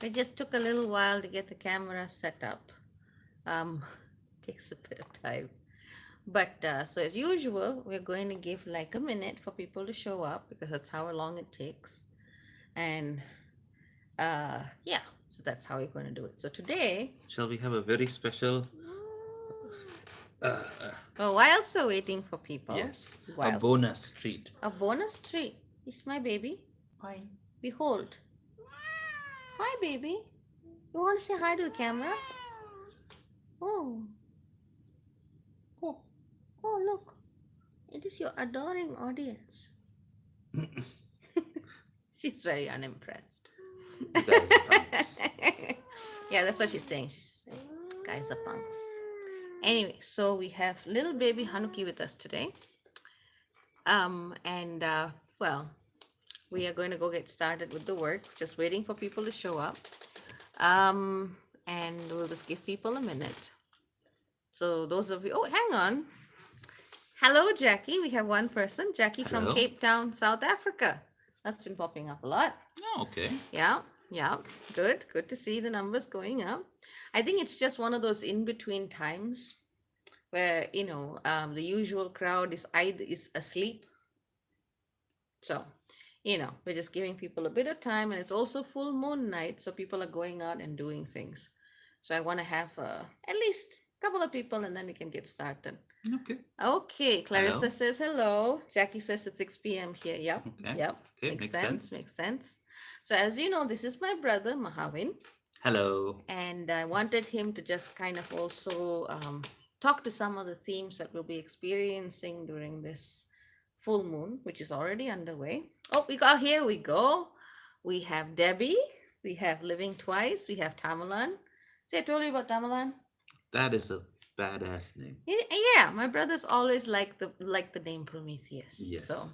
It just took a little while to get the camera set up. Um, takes a bit of time. But so as usual, we're going to give like a minute for people to show up because that's how long it takes. And yeah, so that's how we're going to do it. So today, Shall we have a very special? well, whilst we're waiting for people, Yes, a whilst bonus treat. a bonus treat is my baby. Hi. Behold. Hi, baby. You want to say hi to the camera? Oh, Oh. oh, look. It is your adoring audience. She's very unimpressed. You guys are punks. Yeah, that's what she's saying. She's saying, guys are punks. Anyway, so we have little baby Hanuki with us today. And well, we are going to go get started with the work, just waiting for people to show up. And we'll just give people a minute. So those of you, oh, hang on. Hello, Jackie. We have one person, Jackie from Hello. Cape Town, South Africa. That's been popping up a lot. Oh, okay. Yeah, yeah. Good. Good to see the numbers going up. I think it's just one of those in between times where, the usual crowd is either is asleep. So, we're just giving people a bit of time, and it's also full moon night, so people are going out and doing things. So I want to have at least a couple of people, and then we can get started. Okay. Okay, Clarissa Hello. says hello. Jackie says it's 6 p.m. here. Yep. Okay. Yep. Okay, Makes makes sense. sense. Makes sense. So as you know, this is my brother Mahawin, Hello. and I wanted him to just kind of also talk to some of the themes that we'll be experiencing during this full moon, which is already underway. Oh, here we go. We have Debbie. We have Living Twice. We have Tamalan. See, I told you about Tamalan. That is a badass name. Yeah, my brother's always like the name Prometheus. Yes. So,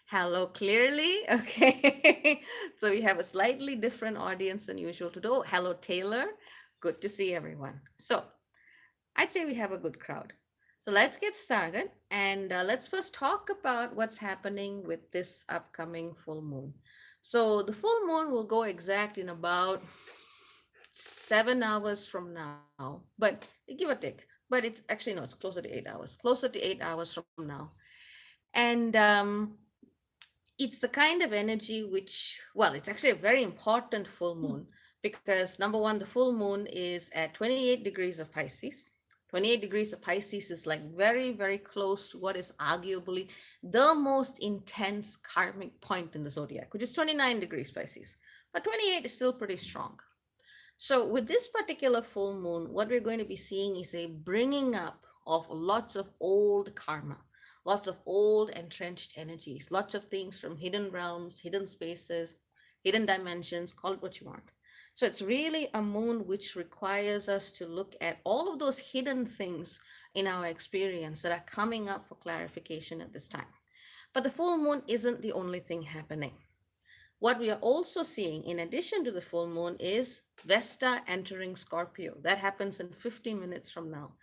hello, clearly. Okay. So we have a slightly different audience than usual today. Oh, hello, Taylor. Good to see everyone. So, I'd say we have a good crowd. So let's get started, and let's first talk about what's happening with this upcoming full moon. So the full moon will go exact in about 7 hours from now, but give or take. But it's actually, no, it's closer to 8 hours. Closer to 8 hours from now, and it's the kind of energy which, well, it's actually a very important full moon because number one, the full moon is at 28 degrees of Pisces. 28 degrees of Pisces is like very, very close to what is arguably the most intense karmic point in the zodiac, which is 29 degrees Pisces. But 28 is still pretty strong. So, with this particular full moon, what we're going to be seeing is a bringing up of lots of old karma, lots of old entrenched energies, lots of things from hidden realms, hidden spaces, hidden dimensions, call it what you want. So, it's really a moon which requires us to look at all of those hidden things in our experience that are coming up for clarification at this time. But the full moon isn't the only thing happening. What we are also seeing, in addition to the full moon, is Vesta entering Scorpio. That happens in 50 minutes from now.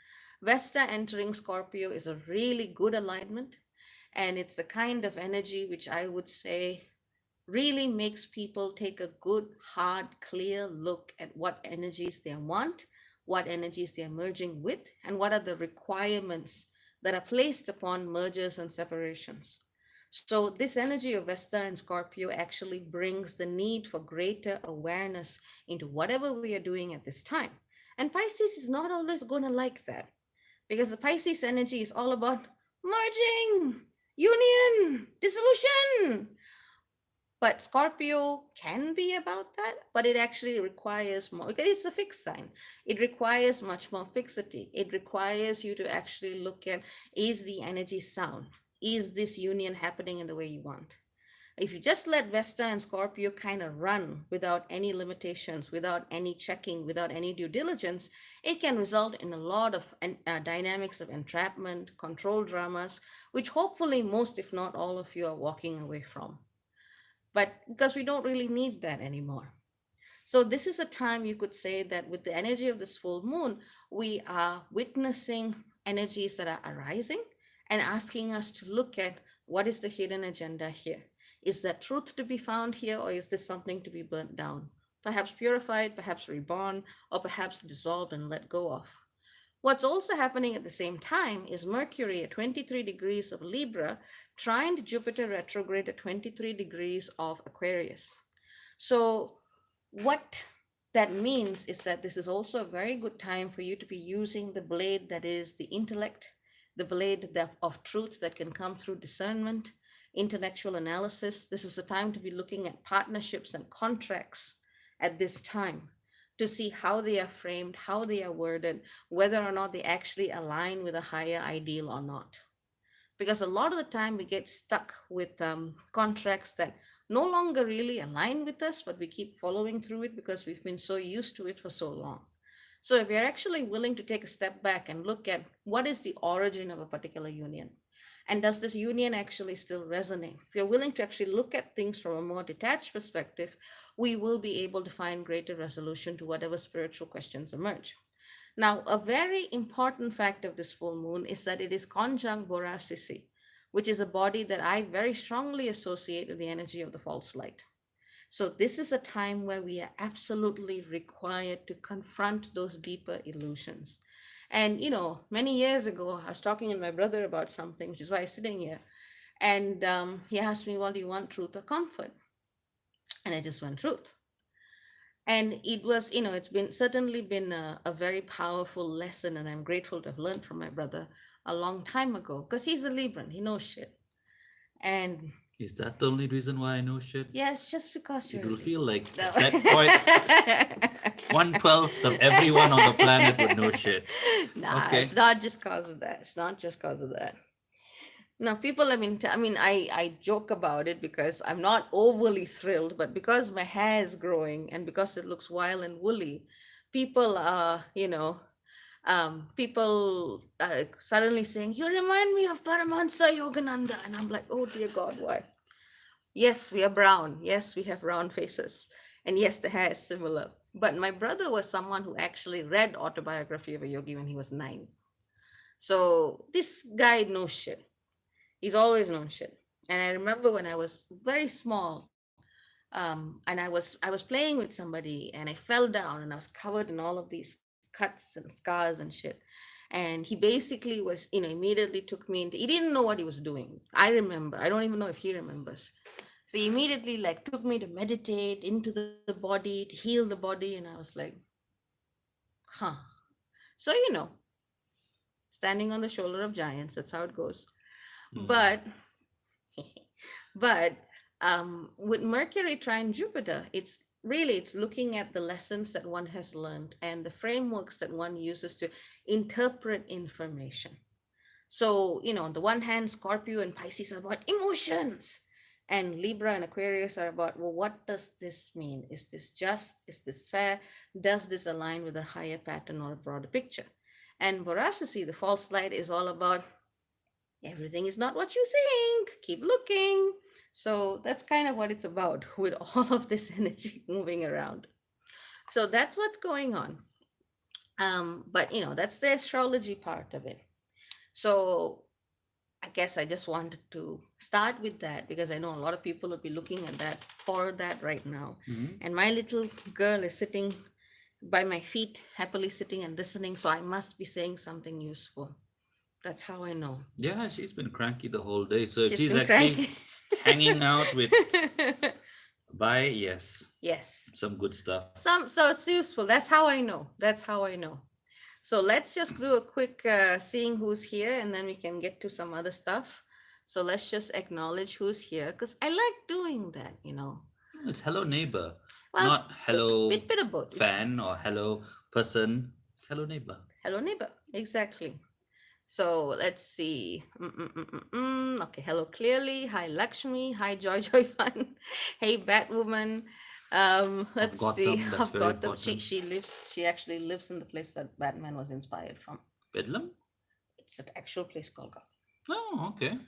Vesta entering Scorpio is a really good alignment, and it's the kind of energy which I would say really makes people take a good, hard, clear look at what energies they want, what energies they're merging with, and what are the requirements that are placed upon mergers and separations. So, this energy of Vesta and Scorpio actually brings the need for greater awareness into whatever we are doing at this time. And Pisces is not always going to like that because the Pisces energy is all about merging, union, dissolution. But Scorpio can be about that, but it actually requires more because it's a fixed sign. It requires much more fixity. It requires you to actually look at, is the energy sound? Is this union happening in the way you want? If you just let Vesta and Scorpio kind of run without any limitations, without any checking, without any due diligence, it can result in a lot of dynamics of entrapment, control dramas, which hopefully most, if not all of you, are walking away from. But because we don't really need that anymore. So, this is a time you could say that with the energy of this full moon, we are witnessing energies that are arising and asking us to look at what is the hidden agenda here. Is there truth to be found here, or is this something to be burnt down? perhaps purified, perhaps reborn, or perhaps dissolved and let go of. What's also happening at the same time is Mercury at 23 degrees of Libra trined Jupiter retrograde at 23 degrees of Aquarius. So, what that means is that this is also a very good time for you to be using the blade that is the intellect, the blade of truth that can come through discernment, intellectual analysis. This is a time to be looking at partnerships and contracts at this time to see how they are framed, how they are worded, whether or not they actually align with a higher ideal or not. Because a lot of the time we get stuck with contracts that no longer really align with us, but we keep following through it because we've been so used to it for so long. So if you're actually willing to take a step back and look at what is the origin of a particular union, and does this union actually still resonate? If you're willing to actually look at things from a more detached perspective, we will be able to find greater resolution to whatever spiritual questions emerge. Now, a very important fact of this full moon is that it is conjunct Borasisi, which is a body that I very strongly associate with the energy of the false light. So, this is a time where we are absolutely required to confront those deeper illusions. And, many years ago, I was talking with my brother about something, which is why I'm sitting here. And he asked me, well, do you want truth or comfort? And I just went, truth. And it was, it's been certainly been a very powerful lesson, and I'm grateful to have learned from my brother a long time ago because he's a Libran, he knows shit. And Is that the only reason why I know shit? yeah, it's just because It you're will feel like no. at that point, 1/12 of everyone on the planet would know shit. Nah, Okay. it's not just cause of that. It's not just cause of that. Now, people, I joke about it because I'm not overly thrilled, but because my hair is growing and because it looks wild and woolly, people are, people suddenly saying, you remind me of Paramahansa Yogananda. And I'm like, oh dear God, why? Yes, we are brown. Yes, we have round faces. And yes, the hair is similar. But my brother was someone who actually read Autobiography of a Yogi when he was 9. So this guy knows shit. He's always known shit. And I remember when I was very small, and I was playing with somebody and I fell down and I was covered in all of these cuts and scars and shit. And he basically was, immediately took me into. He didn't know what he was doing. I remember. I don't even know if he remembers. So he immediately like took me to meditate into the body, to heal the body, and I was like, huh. So standing on the shoulder of giants. That's how it goes. But but with Mercury trine Jupiter, it's looking at the lessons that one has learned and the frameworks that one uses to interpret information. So, on the one hand, Scorpio and Pisces are about emotions, and Libra and Aquarius are about, well, what does this mean? Is this just? Is this fair? Does this align with a higher pattern or a broader picture? And Boracity, the false light, is all about everything is not what you think. Keep looking. So that's kind of what it's about with all of this energy moving around. So that's what's going on. But that's the astrology part of it. So I guess I just wanted to start with that because I know a lot of people will be looking at that for that right now. And my little girl is sitting by my feet, happily sitting and listening. So I must be saying something useful. That's how I know. Yeah, she's been cranky the whole day. So if She's she's been actually cranky. hanging out with yes, Yes. some good stuff. So it's useful. That's how I know. That's how I know. So let's just do a quick seeing who's here and then we can get to some other stuff. So let's just acknowledge who's here because I like doing that, It's hello neighbor, Well, not hello bit of both. fan or hello person. It's hello neighbor. Hello, neighbor. Exactly. So let's see. Okay, hello, clearly. Hi, Lakshmi. Hi, Joy Joy Fun. Hey, Batwoman. Let's see. Gotham, that's Of very Gotham. important. She actually lives in the place that Batman was inspired from. Bedlam? It's an actual place called Gotham. Oh, okay.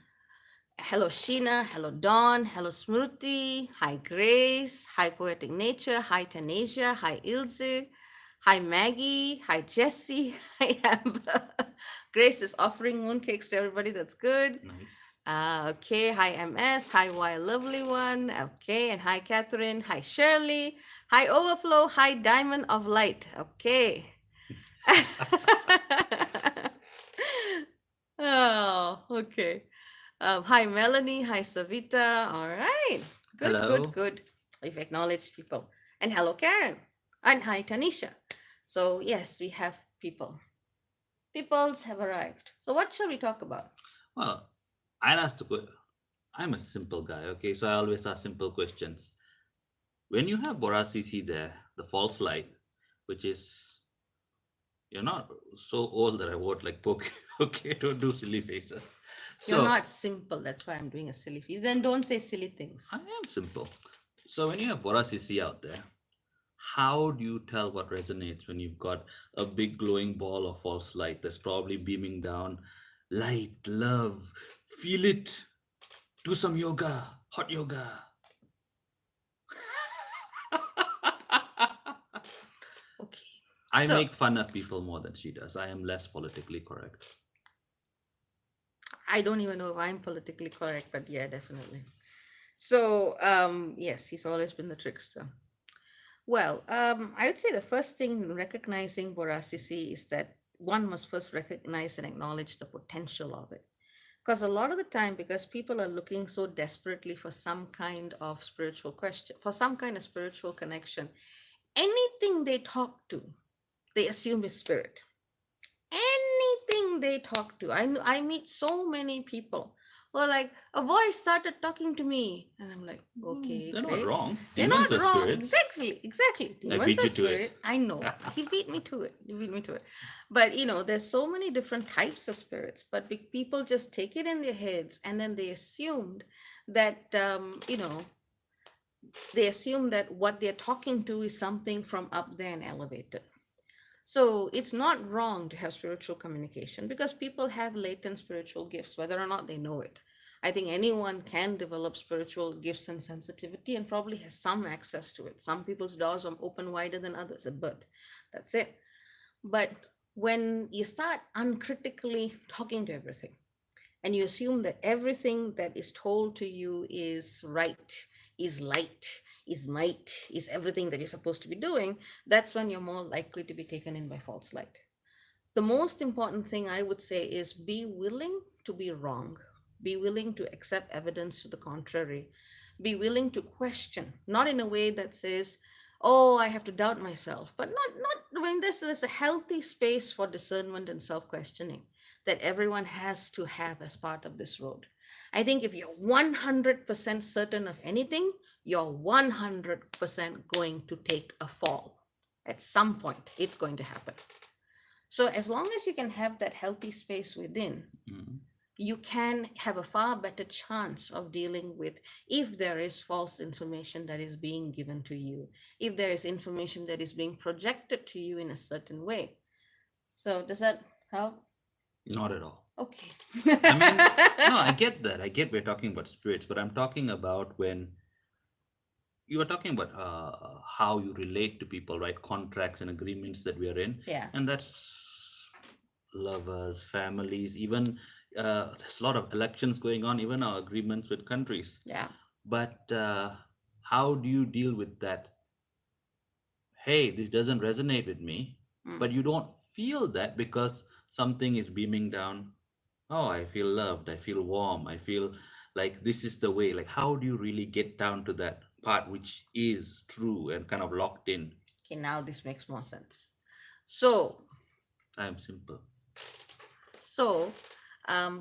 Hello, Sheena. Hello, Dawn. Hello, Smriti. Hi, Grace. Hi, Poetic Nature. Hi, Tanasia. Hi, Ilse. Hi, Maggie. Hi, Jessie. Hi, Amber. Grace is offering mooncakes to everybody. That's good. Nice. Okay. Hi, MS. Hi, Y Lovely One. Okay. And hi, Catherine. Hi, Shirley. High overflow, high diamond of light. Okay. Oh, okay. Hi, Melanie. Hi, Savita. All right. Good, good, Hello. good. We've acknowledged people. And hello, Karen. And hi, Tanisha. So, yes, we have people. Peoples have arrived. So, what shall we talk about? Well, I'll ask the I'm a simple guy, okay? So I always ask simple questions. When you have Borasisi there, the false light, which is you're not so old that I won't like poke. Okay, don't do silly faces. You're So not simple. That's why I'm doing a silly face. Then don't say silly I things. am simple. So when you have Borasisi out there, how do you tell what resonates when you've got a big glowing ball of false light that's probably beaming down? Light, love, feel it. Do some yoga, hot yoga. Okay. I So, make fun of people more than she does. I am less politically correct. I don't even know if I'm politically correct, but yeah, definitely. So, yes, he's always been the trickster. Well, I would say the first thing in recognizing Borasisi is that one must first recognize and acknowledge the potential of it. Because a lot of the time, because people are looking so desperately for some kind of spiritual question, for some kind of spiritual connection, anything they talk to, they assume is spirit. Anything they talk to. I meet so many people who are like, a voice started talking to me. And I'm like, okay, They're not great. wrong. They're Demons not are wrong. spirits. Exactly, exactly. I Demons beat are you to it. spirit. I know. He beat me to it. He beat me to it. But there's so many different types of spirits. But people just take it in their heads and then they assumed that they assume that what they're talking to is something from up there and elevated. So it's not wrong to have spiritual communication because people have latent spiritual gifts, whether or not they know it. I think anyone can develop spiritual gifts and sensitivity and probably has some access to it. Some people's doors are open wider than others at birth. That's it. But when you start uncritically talking to everything, and you assume that everything that is told to you is right, is light, is might, is everything that you're supposed to be doing, that's when you're more likely to be taken in by false light. The most important thing I would say is be willing to be wrong, be willing to accept evidence to the contrary, be willing to question, not in a way that says, oh, I have to doubt myself, but not when there's a healthy space for discernment and self-questioning that everyone has to have as part of this road. I think if you're 100% certain of anything, you're 100% going to take a fall. At some point, it's going to happen. So, as long as you can have that healthy space within, Mhm. you can have a far better chance of dealing with if there is false information that is being given to you, if there is information that is being projected to you in a certain way. So, does that help? Not at all. Okay. I mean, no, I get that. I get we're talking about spirits, but I'm talking about when you are talking about how you relate to people, right? Contracts and agreements that we are in, Yeah. and that's lovers, families, even there's a lot of elections going on, even our agreements with countries. Yeah. But how do you deal with that? Hey, this doesn't resonate with me, Mm. but you don't feel that because something is beaming down. Oh, I feel loved, I feel warm, I feel like this is the way. Like, how do you really get down to that part which is true and kind of locked in? Okay, now this makes more sense. So, I'm simple.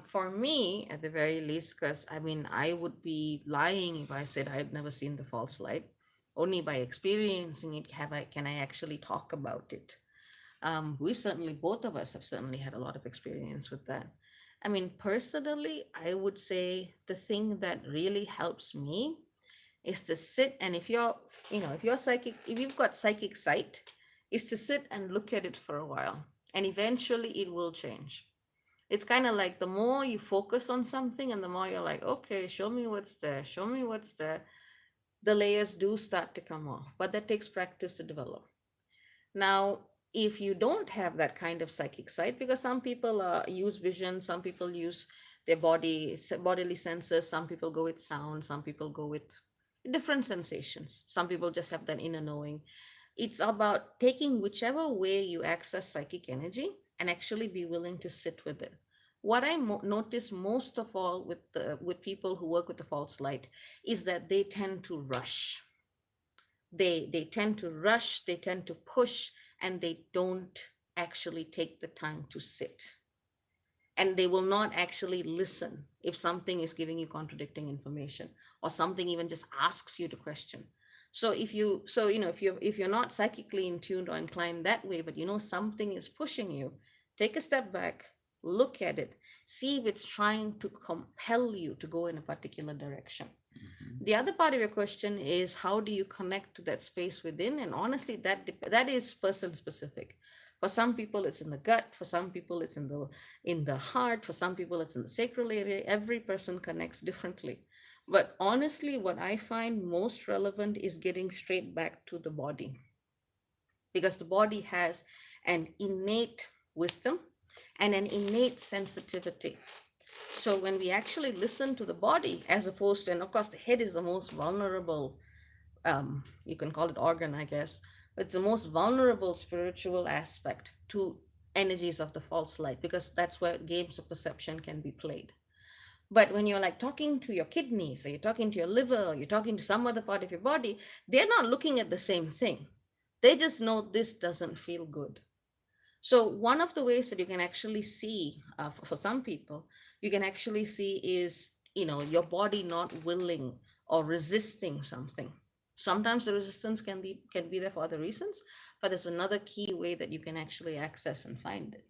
for me, at the very least, because I mean, I would be lying if I said I had never seen the false light. Only by experiencing it can I actually talk about it. We've certainly, both of us have certainly had a lot of experience with that. I mean, personally, I would say the thing that really helps me is to sit and if you're psychic, if you've got psychic sight, is to sit and look at it for a while, and eventually it will change. It's kind of like the more you focus on something and the more you're like, okay, show me what's there, show me what's there, the layers do start to come off, but that takes practice to develop. Now, if you don't have that kind of psychic sight, because some people use vision, some people use their bodily senses, some people go with sound, some people go with different sensations. Some people just have that inner knowing. It's about taking whichever way you access psychic energy and actually be willing to sit with it. What I notice most of all with people who work with the false light is that they tend to rush. They tend to rush, they tend to push, and they don't actually take the time to sit, and they will not actually listen if something is giving you contradicting information, or something even just asks you to question. So if you're not psychically in tune or inclined that way, but something is pushing you, take a step back, look at it, see if it's trying to compel you to go in a particular direction. Mhm. The other part of your question is, how do you connect to that space within? And honestly, that is person specific. For some people it's in the gut, for some people it's in the heart, for some people it's in the sacral area. Every person connects differently. But honestly, what I find most relevant is getting straight back to the body, because the body has an innate wisdom and an innate sensitivity. So when we actually listen to the body, as opposed to, and of course the head is the most vulnerable, you can call it organ, I guess, but it's the most vulnerable spiritual aspect to energies of the false light, because that's where games of perception can be played. But when you're like talking to your kidneys, or you're talking to your liver, or you're talking to some other part of your body, they're not looking at the same thing. They just know this doesn't feel good. So one of the ways that you can actually see, for some people, you can actually see is, your body not willing or resisting something. Sometimes the resistance can be there for other reasons, but there's another key way that you can actually access and find it.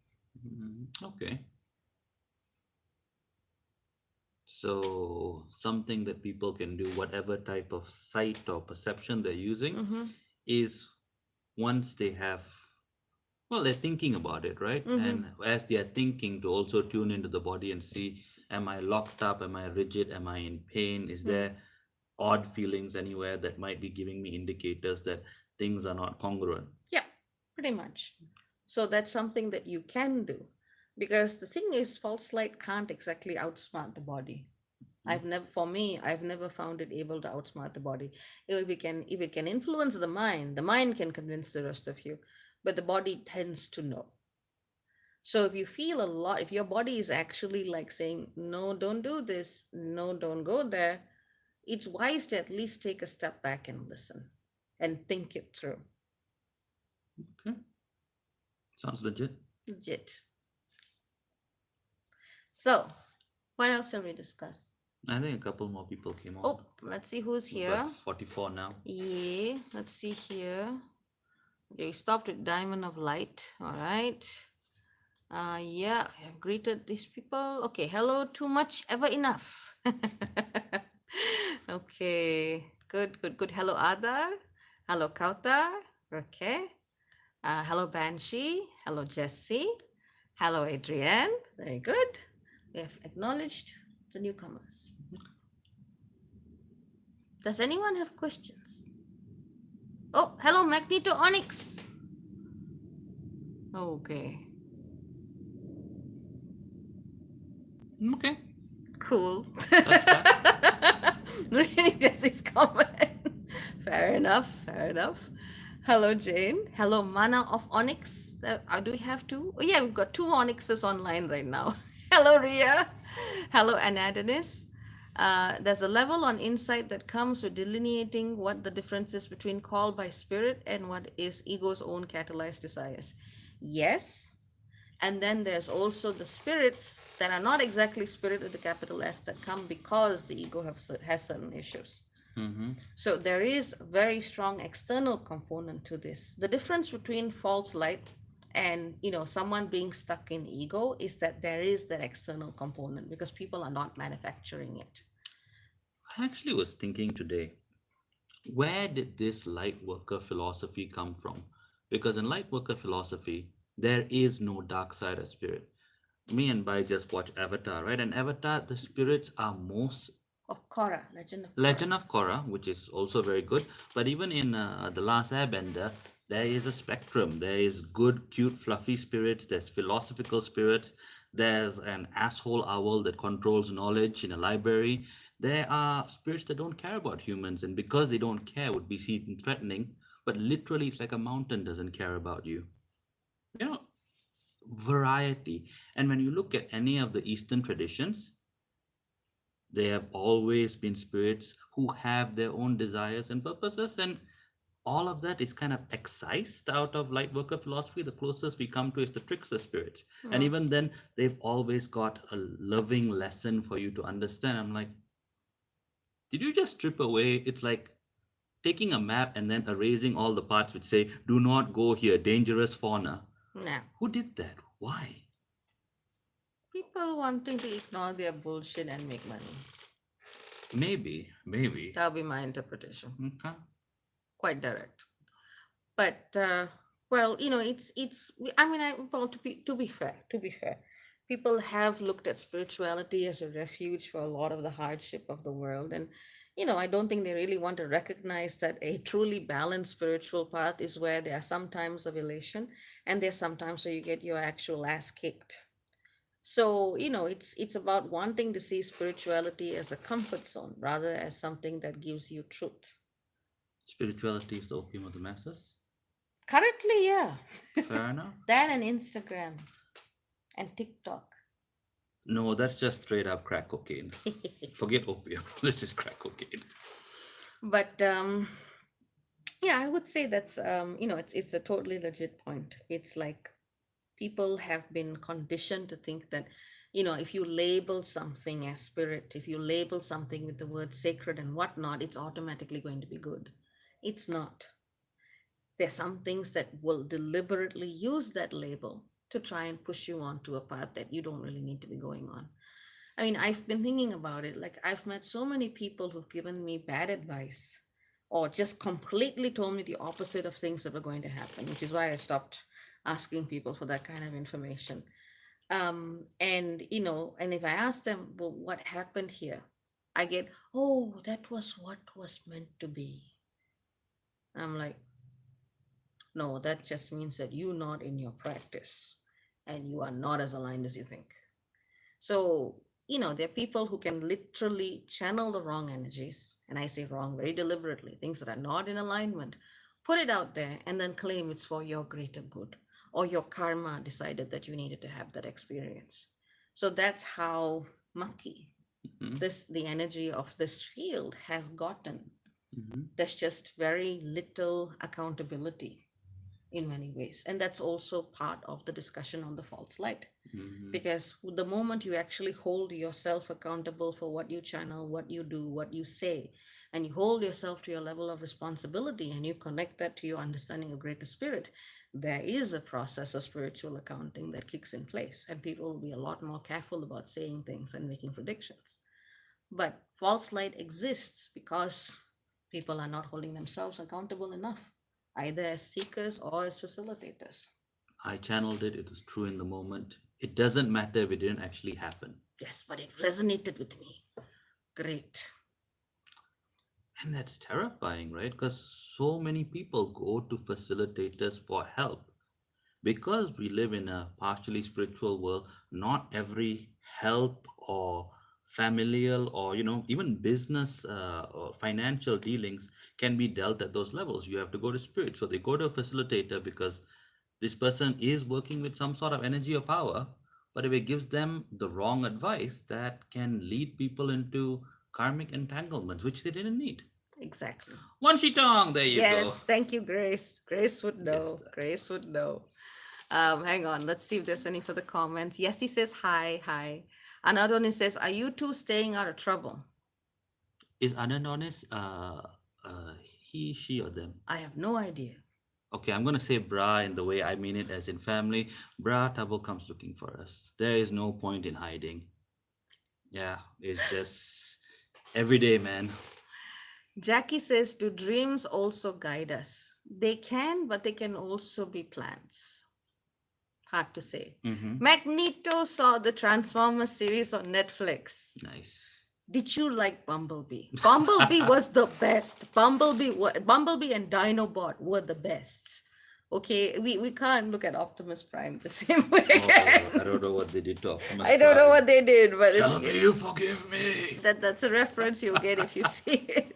Okay. So something that people can do, whatever type of sight or perception they're using, Mm-hmm. is once they have, well, they're thinking about it, right? Mm-hmm. And as they are thinking, to also tune into the body and see, am I locked up? Am I rigid? Am I in pain? Is Mm. there odd feelings anywhere that might be giving me indicators that things are not congruent? Yeah, pretty much. So that's something that you can do, because the thing is, false light can't exactly outsmart the body. I've never found it able to outsmart the body. If it can influence the mind can convince the rest of you, but the body tends to know. So if you feel a lot, if your body is actually like saying, no, don't do this, no, don't go there, it's wise to at least take a step back and listen and think it through. Okay, sounds legit. Legit. So, what else have we discussed? I think a couple more people came on. Oh, let's see who's We've got here. 44 now. Yeah, let's see here. Okay, we stopped at Diamond of Light. All right. Yeah, I have greeted these people. Okay, hello, too much, ever enough. Okay, good, good, good. Hello, Adar. Hello, Kautar. Okay. Hello, Banshee. Hello, Jesse. Hello, Adrienne. Very good. We have acknowledged the newcomers. Does anyone have questions? Oh, hello, Magneto Onyx. Okay, Okay, cool. that's fair. Reading Jesse's comment. Fair enough, fair enough. Hello, Jane. Hello, Mana of Onyx. Do we have two? Oh, yeah, we've got two Onyxes online right now. Hello, Ria. Hello, Anadonis. There's a level on insight that comes with delineating what the difference is between call by spirit and what is ego's own catalyzed desires. Yes. And then there's also the spirits that are not exactly spirit with the capital S, that come because the ego has certain issues. Mm-hmm. So there is a very strong external component to this. The difference between false light and someone being stuck in ego is that there is that external component, because people are not manufacturing it. I actually was thinking today, where did this light worker philosophy come from? Because in light worker philosophy, there is no dark side of spirit. Me and Bai just watched Avatar, right? And Avatar, the spirits are most Of Korra, Legend of Korra. Legend of Korra, which is also very good. But even in The Last Airbender, there is a spectrum. There is good, cute, fluffy spirits. There's philosophical spirits. There's an asshole owl that controls knowledge in a library. There are spirits that don't care about humans, and because they don't care, would be seen threatening. But literally, it's like a mountain doesn't care about you. You know, variety. And when you look at any of the Eastern traditions, they have always been spirits who have their own desires and purposes, and all of that is kind of excised out of light worker philosophy. The closest we come to is the trickster spirits. And Mm. even then, they've always got a loving lesson for you to understand. I'm like, did you just strip away? It's like taking a map and then erasing all the parts which say, do not go here, dangerous fauna. Now, Who did that? Why? people wanting to ignore their bullshit and make money. Maybe, maybe. That'll be my interpretation. Okay. Quite direct. But well, I mean, well, to be fair, people have looked at spirituality as a refuge for a lot of the hardship of the world, and I don't think they really want to recognize that a truly balanced spiritual path is where there are some times of elation, and there's sometimes where you get your actual ass kicked. So it's about wanting to see spirituality as a comfort zone rather as something that gives you truth. Spirituality is the opium of the masses. Currently, yeah. Fair enough. That and Instagram and TikTok. No, that's just straight up crack cocaine. Forget opium. This is crack cocaine. But yeah, I would say that's it's a totally legit point. It's like people have been conditioned to think that if you label something as spirit, if you label something with the word sacred and whatnot, it's automatically going to be good. It's not. There's some things that will deliberately use that label to try and push you onto a path that you don't really need to be going on. I mean, I've been thinking about it. Like, I've met so many people who've given me bad advice or just completely told me the opposite of things that were going to happen, which is why I stopped asking people for that kind of information. And if I ask them, well, what happened here? I get, oh, that was what was meant to be. I'm like, no, that just means that you're not in your practice and you are not as aligned as you think. So, there are people who can literally channel the wrong energies, and I say wrong very deliberately, things that are not in alignment, put it out there, and then claim it's for your greater good, or your karma decided that you needed to have that experience. So that's how mucky Mhm, the energy of this field has gotten. mhm, There's just very little accountability in many ways. And that's also part of the discussion on the false light. mhm. Because the moment you actually hold yourself accountable for what you channel, what you do, what you say, and you hold yourself to your level of responsibility and you connect that to your understanding of greater spirit, there is a process of spiritual accounting that kicks in place. And people will be a lot more careful about saying things and making predictions. But false light exists because people are not holding themselves accountable enough, either as seekers or as facilitators. I channeled it. It was true in the moment. It doesn't matter if it didn't actually happen. Yes, but it resonated with me. Great. And that's terrifying, right? Because so many people go to facilitators for help. Because we live in a partially spiritual world, not every health or familial or even business or financial dealings can be dealt at those levels. You have to go to spirit, so they go to a facilitator because this person is working with some sort of energy or power. But if it gives them the wrong advice, that can lead people into karmic entanglements which they didn't need. Exactly. One shitong, there you go. Yes, thank you, Grace. Grace would Yes, know. Grace would know. Hang on, let's see if there's any further comments. Yes, he says hi, hi. Another one says, are you two staying out of trouble? is Ananonis he, she, or them? I have no idea. Okay, I'm gonna say bra in the way I mean it, as in family. Bra Trouble comes looking for us. There is no point in hiding. Yeah, it's just every day, man. Jackie says, do dreams also guide us? They can, but they can also be plans. Hard to say. Mm-hmm. Magneto saw the Transformers series on Netflix. Nice. Did you like Bumblebee? Bumblebee was the best. Bumblebee and Dinobot were the best. Okay, we can't look at Optimus Prime the same way. Oh, I don't know what they did to Optimus I don't know Prime. what they did, but Tell me you forgive me. that's a reference you'll get if you see it.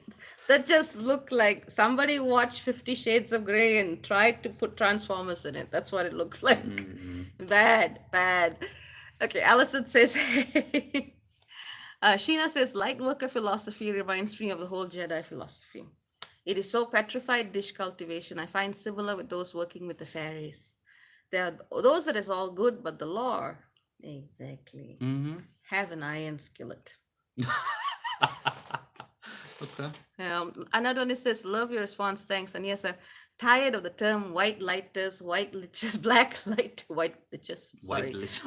That just looked like somebody watched 50 Shades of Grey and tried to put Transformers in it. That's what it looks like. Mm-hmm. Bad, bad. Okay, Allison says, Sheena says, light worker philosophy reminds me of the whole Jedi philosophy. It is so petrified dish cultivation. I find similar with those working with the fairies. There are those that is all good, but the lore, exactly. Mm-hmm. Have an iron skillet. Okay. Anadonis says, love your response, thanks. And yes, I'm tired of the term white lighters, white liches, white liches, sorry. White lich.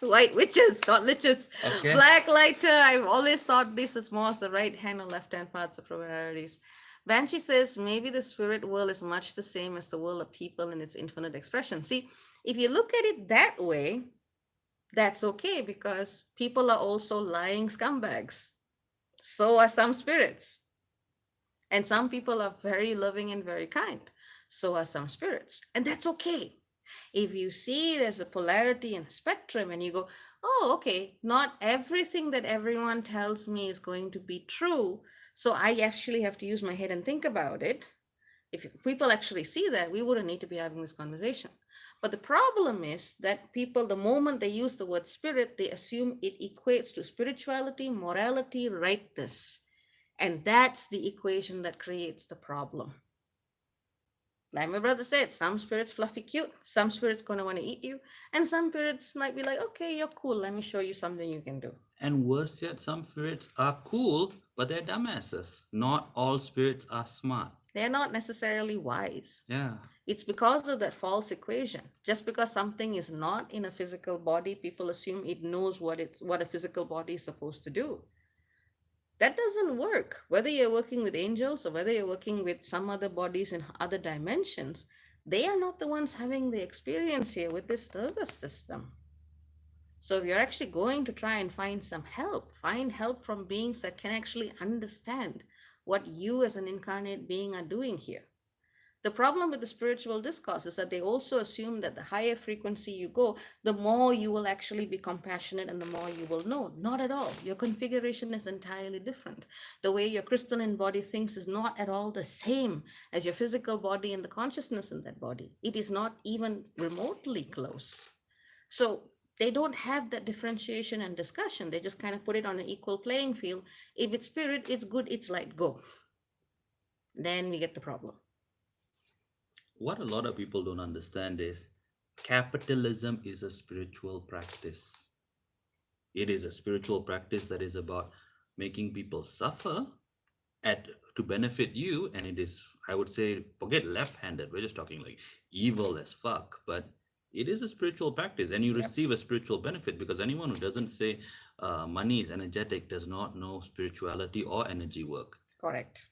White witches, not liches. Okay. Black lighter, I've always thought this is more as the right hand or left hand parts of probabilities. Banshee says, maybe the spirit world is much the same as the world of people in its infinite expression. See, if you look at it that way, that's okay because people are also lying scumbags. So are some spirits. And some people are very loving and very kind. So are some spirits. And that's okay. If you see there's a polarity and a spectrum and you go, oh, okay, not everything that everyone tells me is going to be true. So I actually have to use my head and think about it. If people actually see that, we wouldn't need to be having this conversation. But the problem is that people, the moment they use the word spirit, they assume it equates to spirituality, morality, rightness. And that's the equation that creates the problem. Like my brother said, some spirits fluffy cute, some spirits gonna want to eat you, and some spirits might be like, okay, you're cool, let me show you something you can do. And worse yet, some spirits are cool, but they're dumbasses. Not all spirits are smart. They're not necessarily wise. Yeah. It's because of that false equation. Just because something is not in a physical body, people assume it knows what a physical body is supposed to do. That doesn't work. Whether you're working with angels or whether you're working with some other bodies in other dimensions, they are not the ones having the experience here with this nervous system. So if you're actually going to try and find some help, find help from beings that can actually understand what you as an incarnate being are doing here. The problem with the spiritual discourse is that they also assume that the higher frequency you go, the more you will actually be compassionate and the more you will know. Not at all. Your configuration is entirely different. The way your crystalline body thinks is not at all the same as your physical body and the consciousness in that body. It is not even remotely close. So they don't have that differentiation and discussion. They just kind of put it on an equal playing field. If it's spirit, it's good, it's light, go. Then we get the problem. What a lot of people don't understand is capitalism is a spiritual practice. It is a spiritual practice that is about making people suffer at to benefit you, and it is, I would say, forget left-handed. We're just talking like evil as fuck, but it is a spiritual practice, and you Yep. receive a spiritual benefit because anyone who doesn't say money is energetic does not know spirituality or energy work. Correct.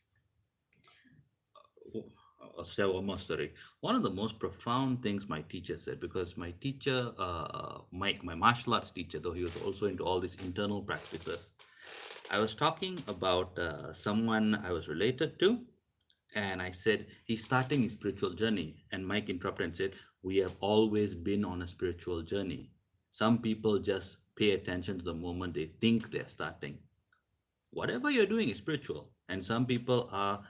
I'll share one more story. One of the most profound things my teacher said, because my teacher, Mike, my martial arts teacher, though he was also into all these internal practices, I was talking about someone I was related to, and I said, he's starting his spiritual journey. And Mike interrupted and said, we have always been on a spiritual journey. Some people just pay attention to the moment they think they're starting. Whatever you're doing is spiritual. And some people are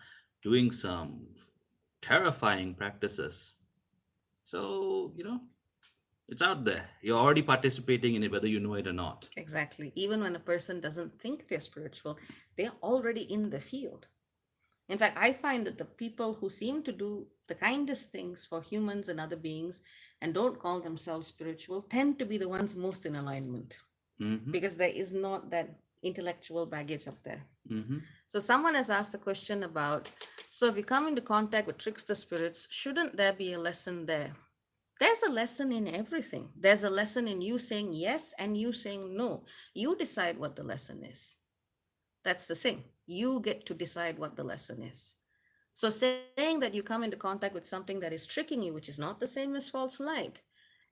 doing some terrifying practices. So, it's out there. You're already participating in it, whether you know it or not. Exactly. Even when a person doesn't think they're spiritual, they're already in the field. In fact, I find that the people who seem to do the kindest things for humans and other beings and don't call themselves spiritual tend to be the ones most in alignment Mm-hmm. because there is not that intellectual baggage up there. Mm-hmm. So someone has asked a question about, so if you come into contact with trickster spirits, shouldn't there be a lesson there? There's a lesson in everything. There's a lesson in you saying yes and you saying no. You decide what the lesson is. That's the thing. You get to decide what the lesson is. So saying that you come into contact with something that is tricking you, which is not the same as false light,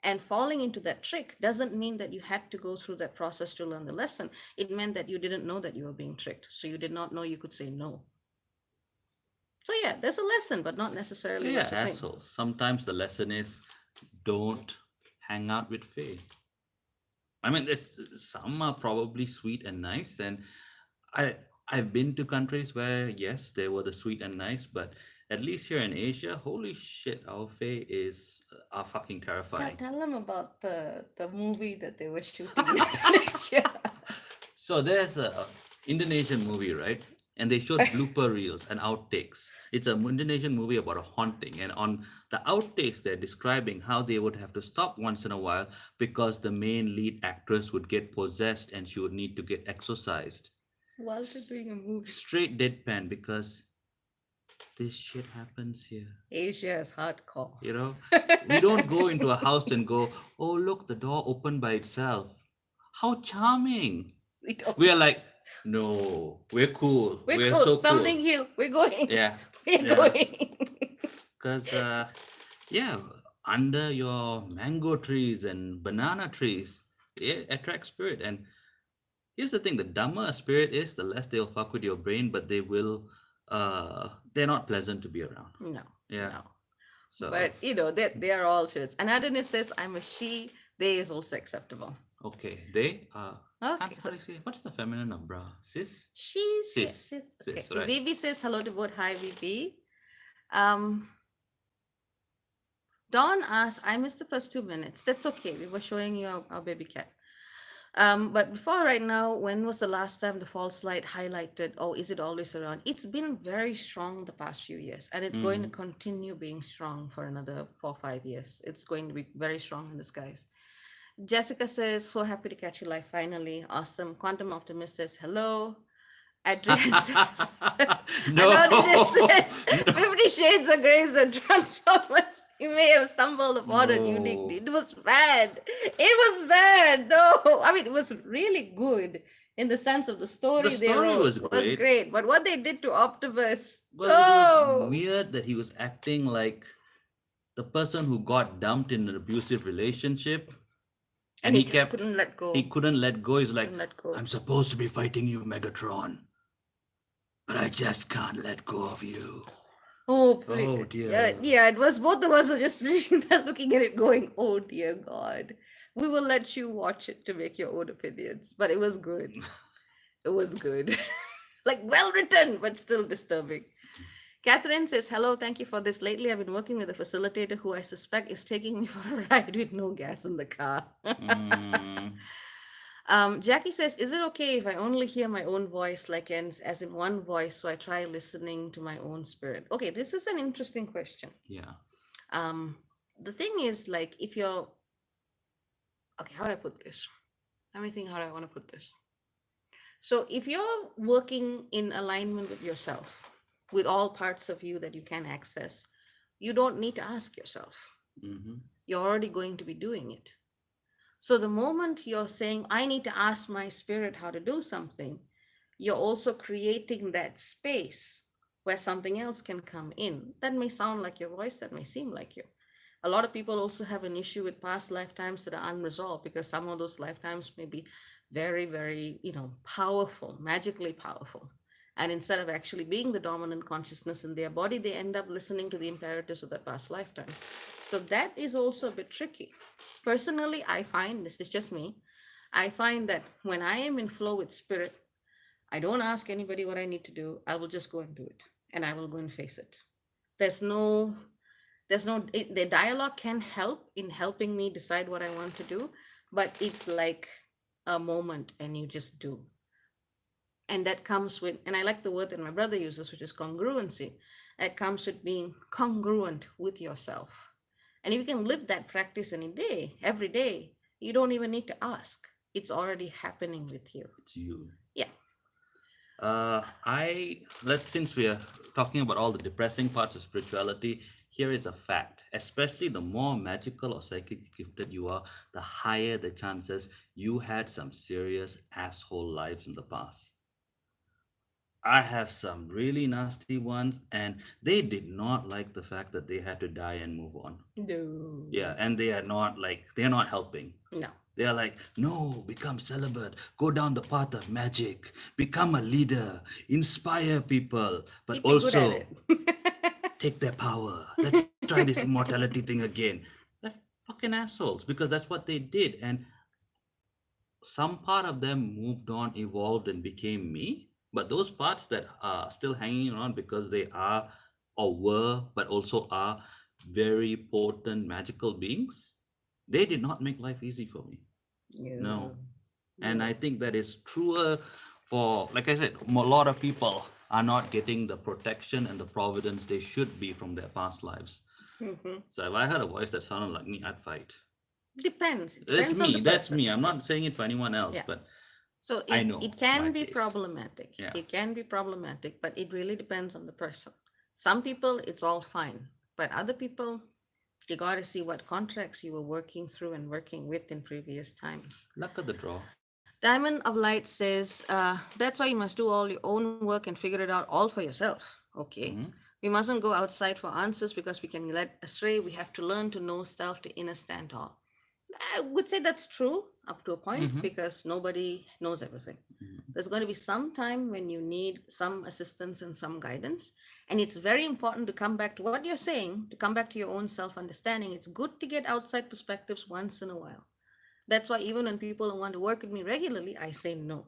and falling into that trick doesn't mean that you had to go through that process to learn the lesson. It meant that you didn't know that you were being tricked. So you did not know you could say no. So yeah, there's a lesson, but not necessarily Yeah, what you think. assholes. Sometimes the lesson is don't hang out with Faye. I mean, some are probably sweet and nice, and I I've been to countries where yes, they were the sweet and nice, but at least here in Asia, holy shit, our Faye is are fucking terrifying. Tell them about the movie that they were shooting in Indonesia. So there's a Indonesian movie, right? And they showed blooper reels and outtakes. It's an Indonesian movie about a haunting, and on the outtakes, they're describing how they would have to stop once in a while because the main lead actress would get possessed and she would need to get exorcised. While they're doing a movie. Straight deadpan because this shit happens here. Asia is hardcore. You know, we don't go into a house and go, oh, look, the door opened by itself. How charming. We don't. We are like, no, we're cool. We're So cool. cool. Something here. We're going. Yeah. We're Yeah. going. Because, yeah, under your mango trees and banana trees, they attract spirit. And here's the thing, the dumber a spirit is, the less they'll fuck with your brain, but they're not pleasant to be around. No. Yeah. No. So, But they are all shirts. And Adonis says, I'm a she. They is also acceptable. okay, they are. Okay. How do you say? What's the feminine of bra? Sis? She's Sis. yes, sis. Okay. Sis, So right. VB says hello to both. Hi VB. Dawn asked, I missed the first 2 minutes. That's okay. We were showing you our baby cat. But before right now, when was the last time the false light highlighted? Oh, is it always around? It's been very strong the past few years, and it's going to continue being strong for another 4 or 5 years. It's going to be very strong in the skies. Jessica says, so happy to catch you live finally. Awesome. Quantum Optimist says, hello. Adrian says, No. Anonymous says, 50 Shades of Grays and Transformers. You may have stumbled upon it uniquely. It was bad. It was bad. No, I mean, it was really good in the sense of the story. The they story wrote was great. great. But what they did to Optimus, Well, it oh, was weird that he was acting like the person who got dumped in an abusive relationship. and he just couldn't let go. He couldn't let go. He's like, Couldn't let go. I'm supposed to be fighting you, Megatron. But I just can't let go of you. Oh, please. Oh, dear. Yeah, it was both of us were just sitting there looking at it going, oh dear God. We will let you watch it to make your own opinions. But it was good. It was good. Like well written, but still disturbing. Catherine says, hello, thank you for this. Lately, I've been working with a facilitator who I suspect is taking me for a ride with no gas in the car. Jackie says, is it okay if I only hear my own voice, like as in one voice, so I try listening to my own spirit? Okay, this is an interesting question. Yeah. The thing is, like, if you're, okay, how do I put this? Let me think how do I want to put this. So if you're working in alignment with yourself, with all parts of you that you can access, you don't need to ask yourself. You're already going to be doing it. So the moment you're saying, I need to ask my spirit how to do something, you're also creating that space where something else can come in. That may sound like your voice, that may seem like you. A lot of people also have an issue with past lifetimes that are unresolved because some of those lifetimes may be very, very, powerful, magically powerful. And instead of actually being the dominant consciousness in their body, they end up listening to the imperatives of that past lifetime. So that is also a bit tricky. Personally, I find, this is just me, I find that when I am in flow with spirit, I don't ask anybody what I need to do. I will just go and do it. And I will go and face it. The dialogue can help in helping me decide what I want to do, but it's like a moment and you just do. And that comes with, and I like the word that my brother uses, which is congruency. It comes with being congruent with yourself. And if you can live that practice any day, every day, you don't even need to ask. It's already happening with you. It's you. Yeah. Since we are talking about all the depressing parts of spirituality, here is a fact. Especially the more magical or psychic gifted you are, the higher the chances you had some serious asshole lives in the past. I have some really nasty ones, and they did not like the fact that they had to die and move on. No. Yeah, and they're not helping. No. They are like, no, become celibate, go down the path of magic, become a leader, inspire people, but He'd be good at also, it. take their power. Let's try this immortality thing again. They're fucking assholes because that's what they did. And some part of them moved on, evolved, and became me. But those parts that are still hanging around because they are or were, but also are very potent magical beings, they did not make life easy for me. No. No, And I no. think that is truer for, like I said, a lot of people are not getting the protection and the providence they should be from their past lives. Mhm. So if I heard a voice that sounded like me, I'd fight. Depends. It That's depends on the me. That's person. me. I'm Yeah. not saying it for anyone else, Yeah. but So I it know my can be case. problematic. Yeah. It can be problematic, but it really depends on the person. Some people, it's all fine. But other people, you got to see what contracts you were working through and working with in previous times. Luck of the draw. Diamond of Light says, that's why you must do all your own work and figure it out all for yourself. Okay. Hmm. We mustn't go outside for answers because we can get led astray. We have to learn to know self to inner stand tall. I would say that's true up to a point Hmm. because nobody knows everything. There's going to be some time when you need some assistance and some guidance. And it's very important to come back to what you're saying, to come back to your own self understanding. It's good to get outside perspectives once in a while. That's why even when people want to work with me regularly, I say no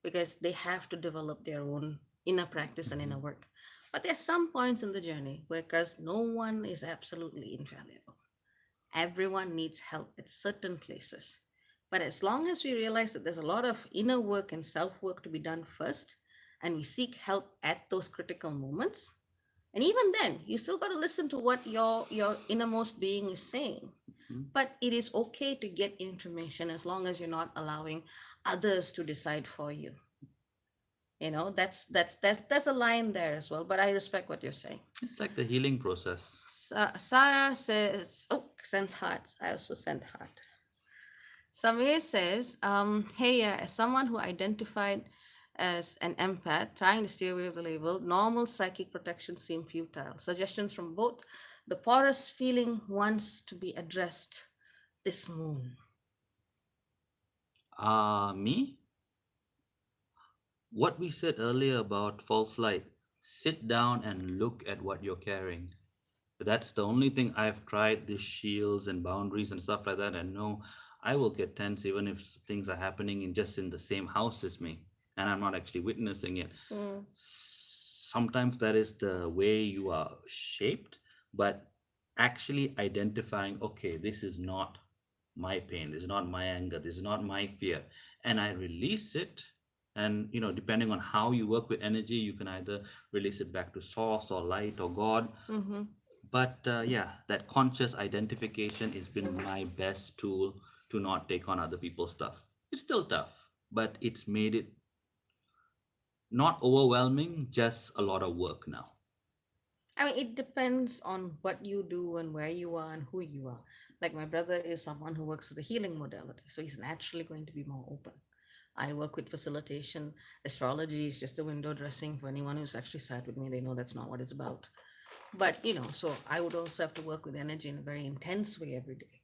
because they have to develop their own inner practice and inner Hmm. work. But there's some points in the journey where, because no one is absolutely invaluable, everyone needs help at certain places. But as long as we realize that there's a lot of inner work and self work to be done first, and we seek help at those critical moments, and even then, you still got to listen to what your innermost being is saying. But it is okay to get information as long as you're not allowing others to decide for you. That's a line there as well. But I respect what you're saying. It's like the healing process. Sarah says, oh, sends hearts. I also send heart. Samir says, hey, as someone who identified as an empath, trying to steer away of the label, normal psychic protection seem futile. Suggestions from both. The porous feeling wants to be addressed this moon. Me? What we said earlier about false light, sit down and look at what you're carrying. That's the only thing I've tried, these shields and boundaries and stuff like that. And no, I will get tense even if things are happening in just in the same house as me and I'm not actually witnessing it. Mm. Sometimes that is the way you are shaped, but actually identifying, okay, this is not my pain, this is not my anger, this is not my fear, and I release it. And depending on how you work with energy, you can either release it back to source or light or God. Mm-hmm. But yeah, that conscious identification has been my best tool to not take on other people's stuff. It's still tough, but it's made it not overwhelming, just a lot of work now. I mean, it depends on what you do and where you are and who you are. Like my brother is someone who works with the healing modality, so he's naturally going to be more open. I work with facilitation. Astrology is just a window dressing. For anyone who's actually sat with me, they know that's not what it's about. But so I would also have to work with energy in a very intense way every day.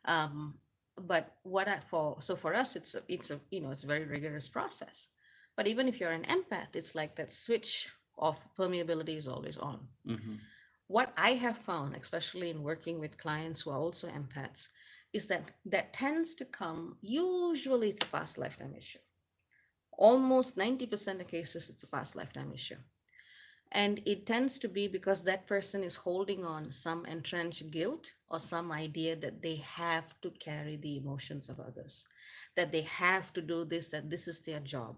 Um, but what I for so for us, it's a very rigorous process. But even if you're an empath, it's like that switch of permeability is always on. Hmm. What I have found, especially in working with clients who are also empaths, is that tends to come, usually it's a past lifetime issue. Almost 90% of cases, it's a past lifetime issue. And it tends to be because that person is holding on some entrenched guilt or some idea that they have to carry the emotions of others, that they have to do this, that this is their job.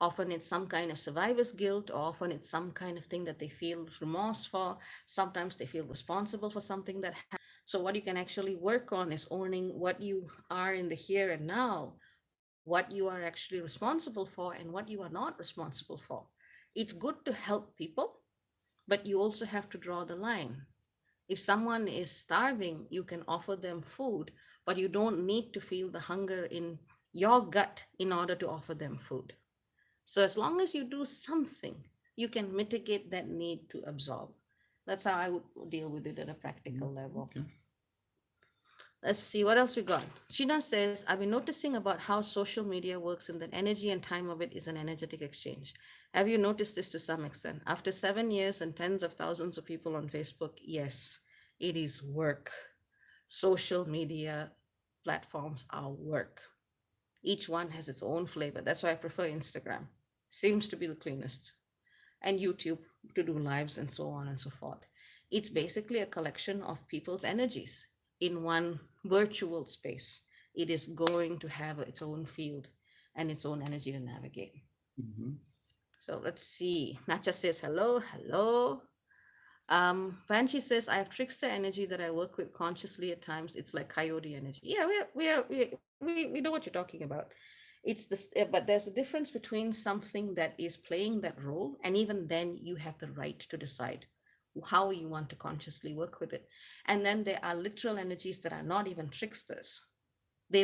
Often it's some kind of survivor's guilt, or often it's some kind of thing that they feel remorse for. Sometimes they feel responsible for something that happened. So, what you can actually work on is owning what you are in the here and now, what you are actually responsible for, and what you are not responsible for. It's good to help people, but you also have to draw the line. If someone is starving, you can offer them food, but you don't need to feel the hunger in your gut in order to offer them food. So, as long as you do something, you can mitigate that need to absorb. That's how I would deal with it at a practical level. Okay. Let's see what else we got. Sheena says, I've been noticing about how social media works and that energy and time of it is an energetic exchange. Have you noticed this to some extent? After 7 years and tens of thousands of people on Facebook, yes, it is work. Social media platforms are work. Each one has its own flavor. That's why I prefer Instagram. Seems to be the cleanest. And YouTube to do lives and so on and so forth. It's basically a collection of people's energies in one virtual space. It is going to have its own field and its own energy to navigate. Mhm. So let's see. Nacha says hello, hello. Vanchi says I have trickster energy that I work with consciously at times. It's like coyote energy. Yeah, we know what you're talking about. It's this, but there's a difference between something that is playing that role, and even then you have the right to decide how you want to consciously work with it. And then there are literal energies that are not even tricksters. They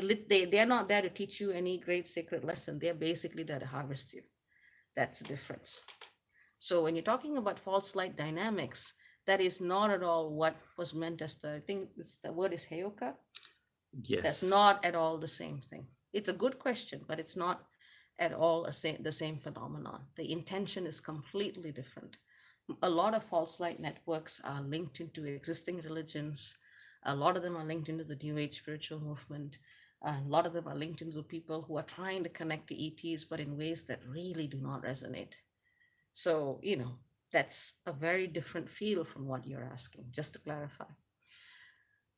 are not there to teach you any great sacred lesson. They're basically there to harvest you. That's the difference. So when you're talking about false light dynamics, that is not at all what was meant as I think the word is heyoka. That's Yes. not at all the same thing. It's a good question, but it's not at all the same phenomenon. The intention is completely different. A lot of false light networks are linked into existing religions. A lot of them are linked into the New Age spiritual movement. A lot of them are linked into the people who are trying to connect to ETs, but in ways that really do not resonate. So, that's a very different feel from what you're asking, just to clarify.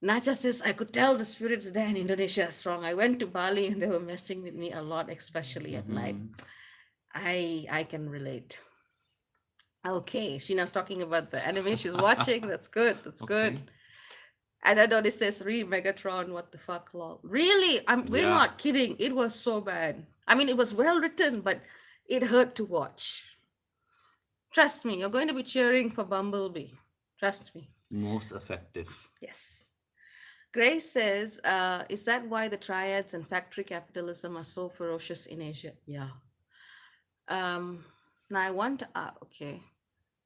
Nacha says, I could tell the spirits there in Indonesia are strong. I went to Bali and they were messing with me a lot, especially at night. Mhm. I can relate. Okay, Sheena's talking about the anime she's watching. That's good. That's Okay. good. And Adonis says, read Megatron, what the fuck, lol. Really? We're Yeah. not kidding. It was so bad. I mean, it was well written, but it hurt to watch. Trust me, you're going to be cheering for Bumblebee. Trust me. Most effective. Yes. Grace says, is that why the triads and factory capitalism are so ferocious in Asia? Yeah. Um, now I want to, okay.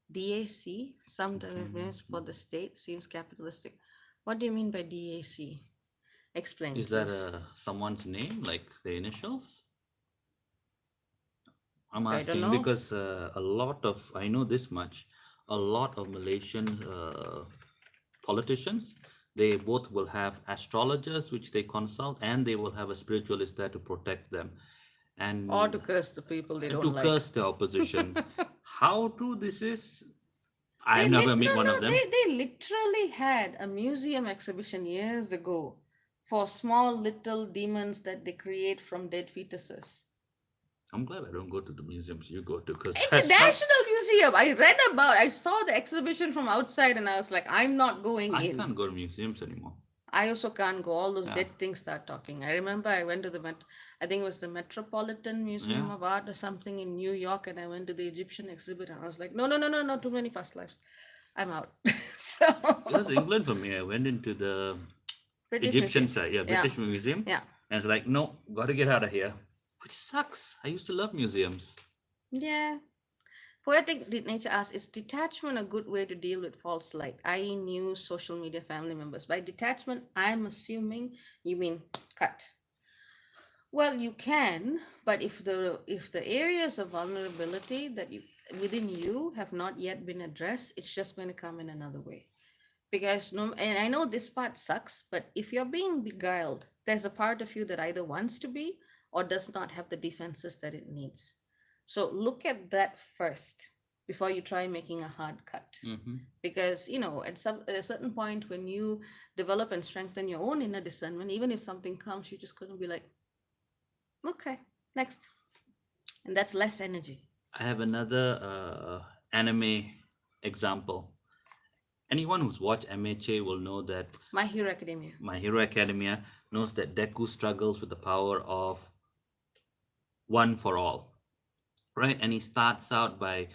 DAC, some Mhm. definitions for the state seems capitalistic. What do you mean by DAC? Explain, Is that please. someone's name, like the initials? I'm I don't asking know. because I know this much, a lot of Malaysian politicians, they both will have astrologers which they consult, and they will have a spiritualist there to protect them Or and to curse the people they to don't like. curse the opposition. How true this is, I've They never no met one no of them. they literally had a museum exhibition years ago for small little demons that they create from dead fetuses. I'm glad I don't go to the museums you go to, because It's a that sounds. national museum. I saw the exhibition from outside and I was like, I'm not going I in. can't go to museums anymore. I also can't go. All those Yeah, dead things start talking. I remember I went to I think it was the Metropolitan Museum yeah. of Art or something in New York, and I went to the Egyptian exhibit, and I was like, no, no, no, no, no, too many past lives. I'm out. It was So, England for me. I went into the British Egyptian Museum. side, yeah, Yeah, British Museum, yeah, and it's like, no, got to get out of here, which sucks. I used to love museums. yeah. Poetic Nature asks, is detachment a good way to deal with false light, i.e., new social media family members? By detachment, I'm assuming you mean cut. Well, you can, but if the areas of vulnerability that you within you have not yet been addressed, it's just going to come in another way. Because no, and I know this part sucks, but if you're being beguiled, there's a part of you that either wants to be or does not have the defenses that it needs. So look at that first before you try making a hard cut. Hmm. Because at a certain point when you develop and strengthen your own inner discernment, even if something comes, you're just going to be like, okay, next. And that's less energy. I have another anime example. Anyone who's watched MHA will know that My Hero Academia. My Hero Academia knows that Deku struggles with the power of one for all, right? And he starts out by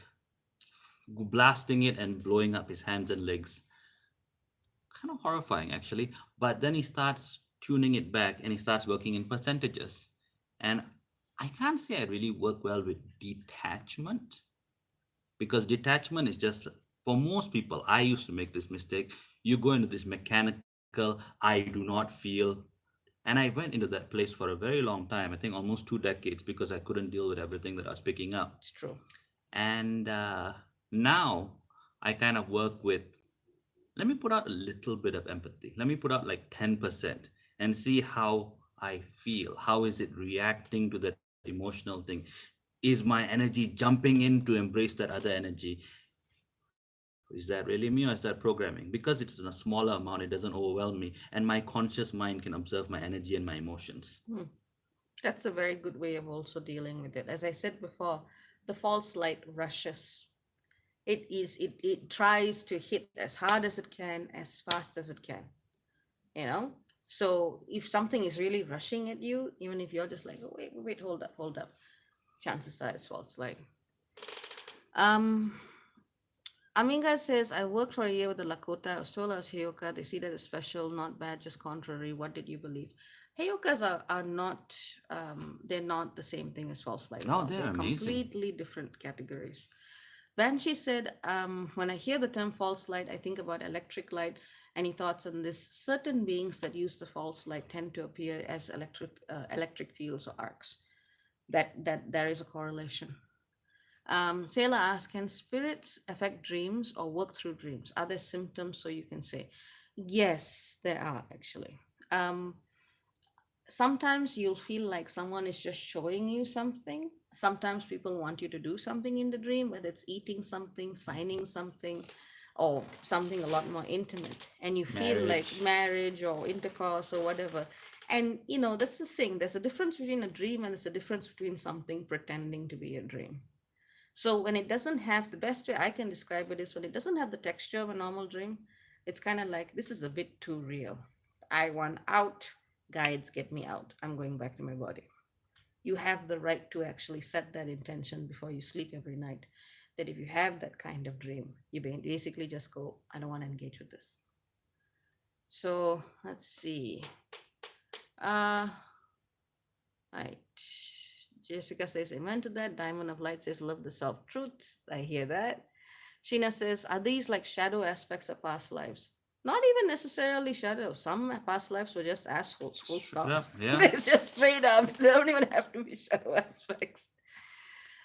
blasting it and blowing up his hands and legs. Kind of horrifying, actually. But then he starts tuning it back and he starts working in percentages. And I can't say I really work well with detachment, because detachment is just, for most people, I used to make this mistake. You go into this mechanical, I do not feel. And I went into that place for a very long time, I think almost 2 decades, because I couldn't deal with everything that I was picking up. It's true. And now I kind of work with, let me put out a little bit of empathy. Let me put out like 10% and see how I feel. How is it reacting to that emotional thing? Is my energy jumping in to embrace that other energy? Is that really me, or is that programming? Because it's in a smaller amount, it doesn't overwhelm me, and my conscious mind can observe my energy and my emotions. Hmm. That's a very good way of also dealing with it. As I said before, the false light rushes. It tries to hit as hard as it can, as fast as it can, you know? So if something is really rushing at you, even if you're just like, oh, wait, hold up, chances are it's false light. Um, Aminga says, I worked for a year with the Lakota. I was told I was Heyoka. They see that as special, not bad, just contrary. What did you believe? Heyokas are not, they're not the same thing as false light at Oh, all. they're They're amazing. completely different categories. Banshee said, when I hear the term false light, I think about electric light. Any thoughts on this? Certain beings that use the false light tend to appear as electric fields or arcs. That there is a correlation. Sailor asks, can spirits affect dreams or work through dreams? Are there symptoms so you can say? Yes, there are actually. Um, Sometimes you'll feel like someone is just showing you something. Sometimes people want you to do something in the dream, whether it's eating something, signing something, or something a lot more intimate. And you feel like Marriage. marriage or intercourse or whatever. And that's the thing. There's a difference between a dream and there's a difference between something pretending to be a dream. So when it doesn't have, the best way I can describe it is when it doesn't have the texture of a normal dream, it's kind of like, this is a bit too real. I want out. Guides, get me out. I'm going back to my body. You have the right to actually set that intention before you sleep every night. That if you have that kind of dream, you basically just go, I don't want to engage with this. So let's see. Uh, right. Jessica says amen to that. Diamond of Light says love the self truth. I hear that. Sheena says, are these like shadow aspects of past lives? Not even necessarily shadow. Some past lives were just assholes, full Straight stop. up, yeah. It's just straight up. They don't even have to be shadow aspects.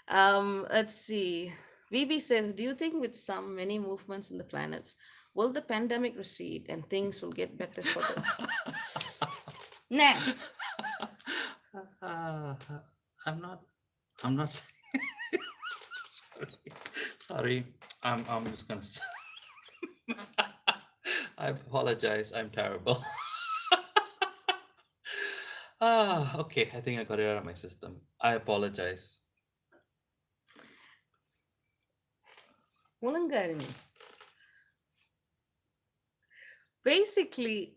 Let's see. Vivi says, do you think with some many movements in the planets, will the pandemic recede and things will get better for the nah? Uh, I'm not. I'm not. Sorry. Sorry. I'm just gonna. I apologize. I'm terrible. Okay. I think I got it out of my system. I apologize. Mulangarini. Basically,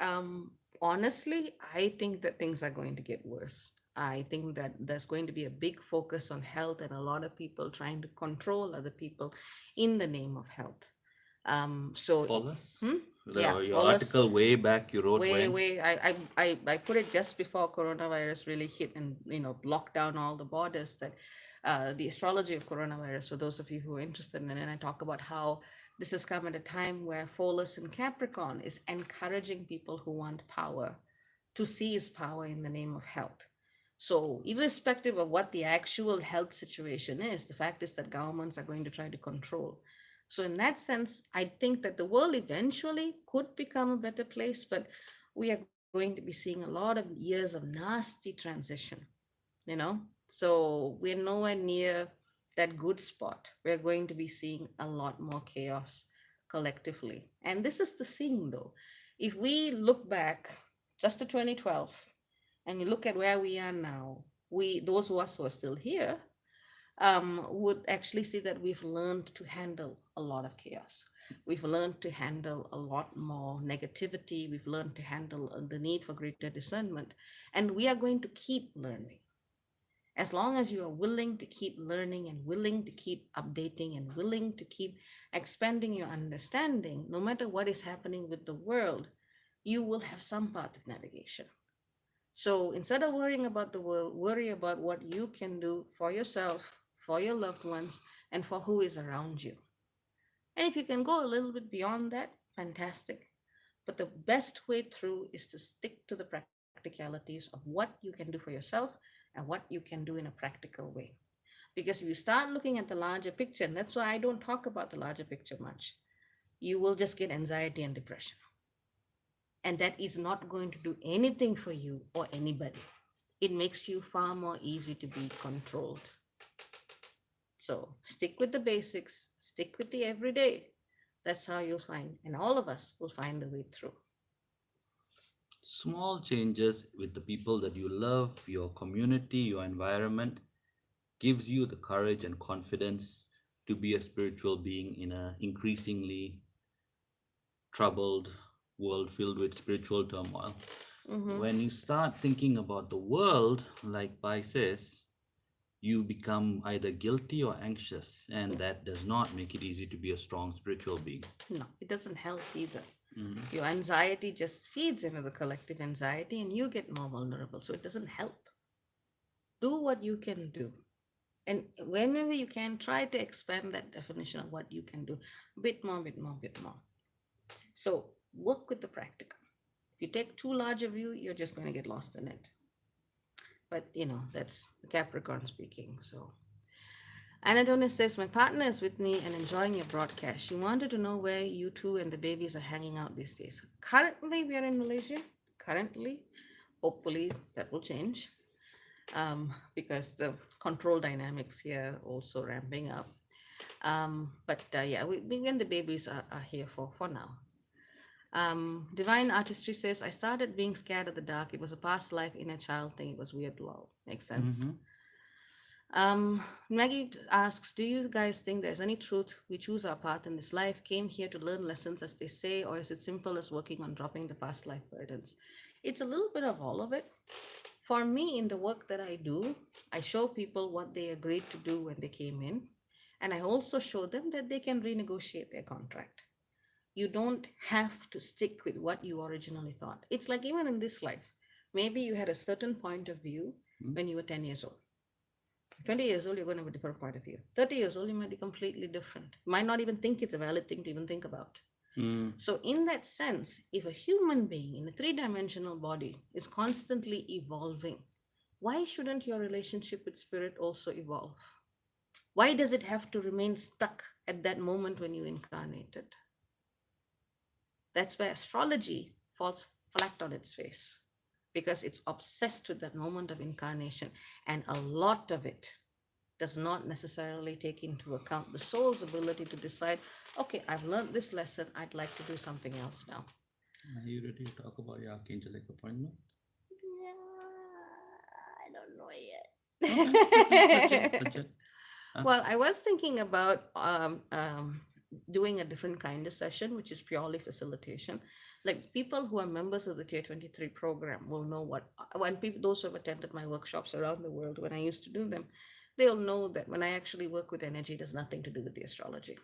honestly, I think that things are going to get worse. I think that there's going to be a big focus on health and a lot of people trying to control other people in the name of health. So, Follows? hmm? Yeah, Your follow us article way back you wrote way, when? way. I put it just before coronavirus really hit and locked down all the borders. That the astrology of coronavirus. For those of you who are interested in it, and I talk about how this has come at a time where Pholus in Capricorn is encouraging people who want power to seize power in the name of health. So, irrespective of what the actual health situation is, the fact is that governments are going to try to control. So, in that sense, I think that the world eventually could become a better place, but we are going to be seeing a lot of years of nasty transition, you know? So, we're nowhere near that good spot. We're going to be seeing a lot more chaos collectively. And this is the thing, though. If we look back just to 2012 and you look at where we are now, we, those of us who are still here, would actually see that we've learned to handle a lot of chaos. We've learned to handle a lot more negativity. We've learned to handle the need for greater discernment. And we are going to keep learning. As long as you are willing to keep learning and willing to keep updating and willing to keep expanding your understanding, no matter what is happening with the world, you will have some path of navigation. So instead of worrying about the world, worry about what you can do for yourself, for your loved ones, and for who is around you. And if you can go a little bit beyond that, fantastic. But the best way through is to stick to the practicalities of what you can do for yourself and what you can do in a practical way. Because if you start looking at the larger picture, and that's why I don't talk about the larger picture much, you will just get anxiety and depression. And that is not going to do anything for you or anybody. It makes you far more easy to be controlled. So stick with the basics, stick with the everyday. That's how you'll find, and all of us will find the way through. Small changes with the people that you love, your community, your environment, gives you the courage and confidence to be a spiritual being in a increasingly troubled world filled with spiritual turmoil. Mm-hmm. When you start thinking about the world, like Pai says, you become either guilty or anxious, and that does not make it easy to be a strong spiritual being. No, it doesn't help either. Mhm. Your anxiety just feeds into the collective anxiety and you get more vulnerable. So it doesn't help. Do what you can do. And whenever you can, try to expand that definition of what you can do. Bit more, bit more, bit more. So work with the practical. If you take too large a view, you're just going to get lost in it. But that's Capricorn speaking. So Anadonis says, my partner is with me and enjoying your broadcast. She wanted to know where you two and the babies are hanging out these days. Currently, we are in Malaysia. Currently, hopefully that will change, because the control dynamics here also ramping up. But yeah, we and the babies are here for now. Divine Artistry says, I started being scared of the dark. It was a past life inner child thing. It was weird. Wow, makes sense. Mhm. Maggie asks, do you guys think there's any truth we choose our path in this life, came here to learn lessons as they say, or is it simple as working on dropping the past life burdens? It's a little bit of all of it. For me, in the work that I do, I show people what they agreed to do when they came in, and I also show them that they can renegotiate their contract. You don't have to stick with what you originally thought. It's like even in this life, maybe you had a certain point of view Mhm. when you were 10 years old. 20 years old, you're going to have a different point of view. 30 years old, you might be completely different. You might not even think it's a valid thing to even think about. Mm. So, in that sense, if a human being in a three-dimensional body is constantly evolving, why shouldn't your relationship with spirit also evolve? Why does it have to remain stuck at that moment when you incarnated? That's where astrology falls flat on its face, because it's obsessed with that moment of incarnation, and a lot of it does not necessarily take into account the soul's ability to decide, okay, I've learned this lesson, I'd like to do something else now. Are you ready to talk about your archangelic appointment? Yeah, I don't know Okay, okay, that's it. yet. That's it. Huh? Well, I was thinking about doing a different kind of session, which is purely facilitation. Like people who are members of the Tier 23 program will know what, when people, those who have attended my workshops around the world, when I used to do them, they'll know that when I actually work with energy, it has nothing to do with the astrology.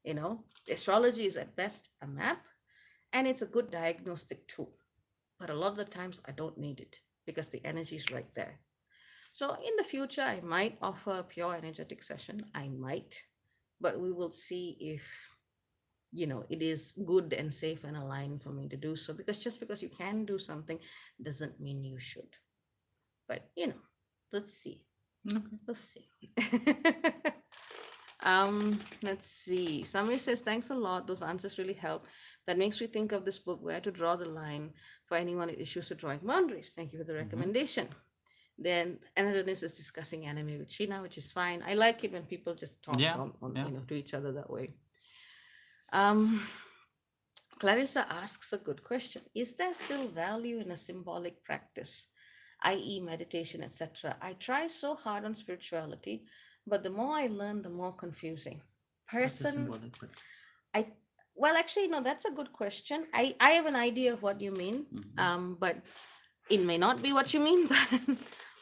The astrology is at best a map, and it's a good diagnostic tool. But a lot of the times I don't need it because the energy is right there. So in the future, I might offer a pure energetic session. I might, but we will see if it is good and safe and aligned for me to do so. Because just because you can do something doesn't mean you should. But let's see. Okay. Let's see. Let's see. Samir says, thanks a lot. Those answers really help. That makes me think of this book, Where to Draw the Line for Anyone with Issues with Drawing Boundaries. Thank you for the Mhm. recommendation. Then Anadonys is discussing anime with Sheena, which is fine. I like it when people just talk Yeah, on yeah. to each other that way. Um, Clarissa asks a good question. Is there still value in a symbolic practice, i.e., meditation, etc.? I try so hard on spirituality, but the more I learn, the more confusing. What's a Person, symbolic practice? I well, actually, no, that's a good question. I have an idea of what you mean, Mhm. but it may not be what you mean. But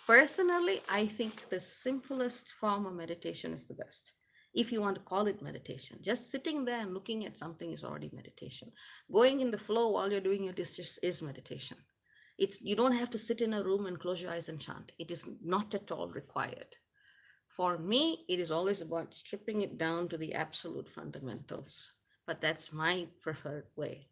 personally, I think the simplest form of meditation is the best. If you want to call it meditation, just sitting there and looking at something is already meditation. Going in the flow while you're doing your dishes is meditation. You don't have to sit in a room and close your eyes and chant. It is not at all required. For me, it is always about stripping it down to the absolute fundamentals. But that's my preferred way.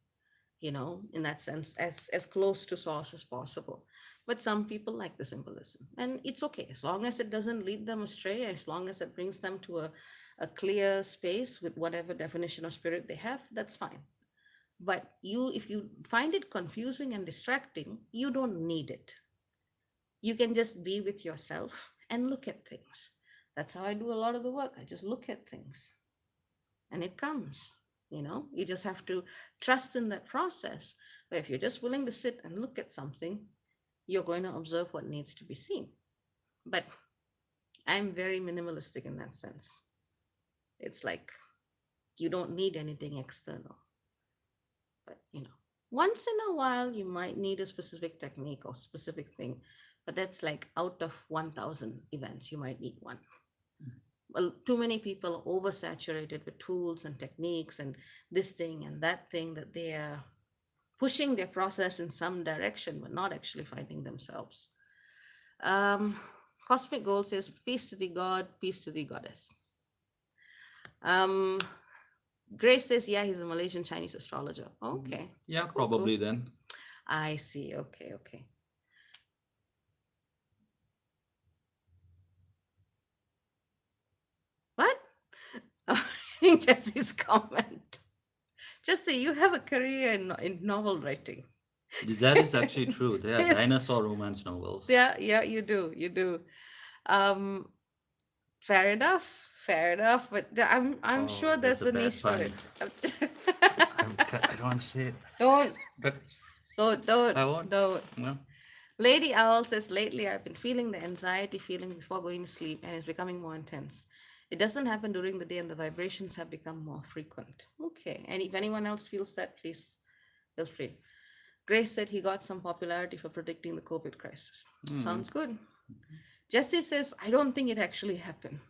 in that sense, as close to source as possible. But some people like the symbolism, and it's okay as long as it doesn't lead them astray, as long as it brings them to a clear space with whatever definition of spirit they have, that's fine. But if you find it confusing and distracting, you don't need it. You can just be with yourself and look at things. That's how I do a lot of the work. I just look at things and it comes. You just have to trust in that process. But if you're just willing to sit and look at something, you're going to observe what needs to be seen. But I'm very minimalistic in that sense. It's like you don't need anything external. But once in a while you might need a specific technique or specific thing, but that's like out of 1,000 events you might need one. Well, too many people are oversaturated with tools and techniques and this thing and that thing, that they are pushing their process in some direction but not actually finding themselves. Cosmic Gold says, peace to the God, peace to the goddess. Grace says, yeah, he's a Malaysian Chinese astrologer. Okay. Yeah, Cool, probably cool. then. I see. Okay. What? Jesse's comment. Jesse, you have a career in novel writing. That is actually true. They are Yes. dinosaur romance novels. Yeah, you do. Fair enough. But I'm sure that's there's a a bad niche for pun. it. I don't want to say it. Don't. But I won't. Don't. No. Lady Owl says, lately I've been feeling the anxiety feeling before going to sleep, and it's becoming more intense. It doesn't happen during the day, and the vibrations have become more frequent. Okay. And if anyone else feels that, please feel free. Grace said he got some popularity for predicting the COVID crisis. Sounds good. Jesse says, I don't think it actually happened.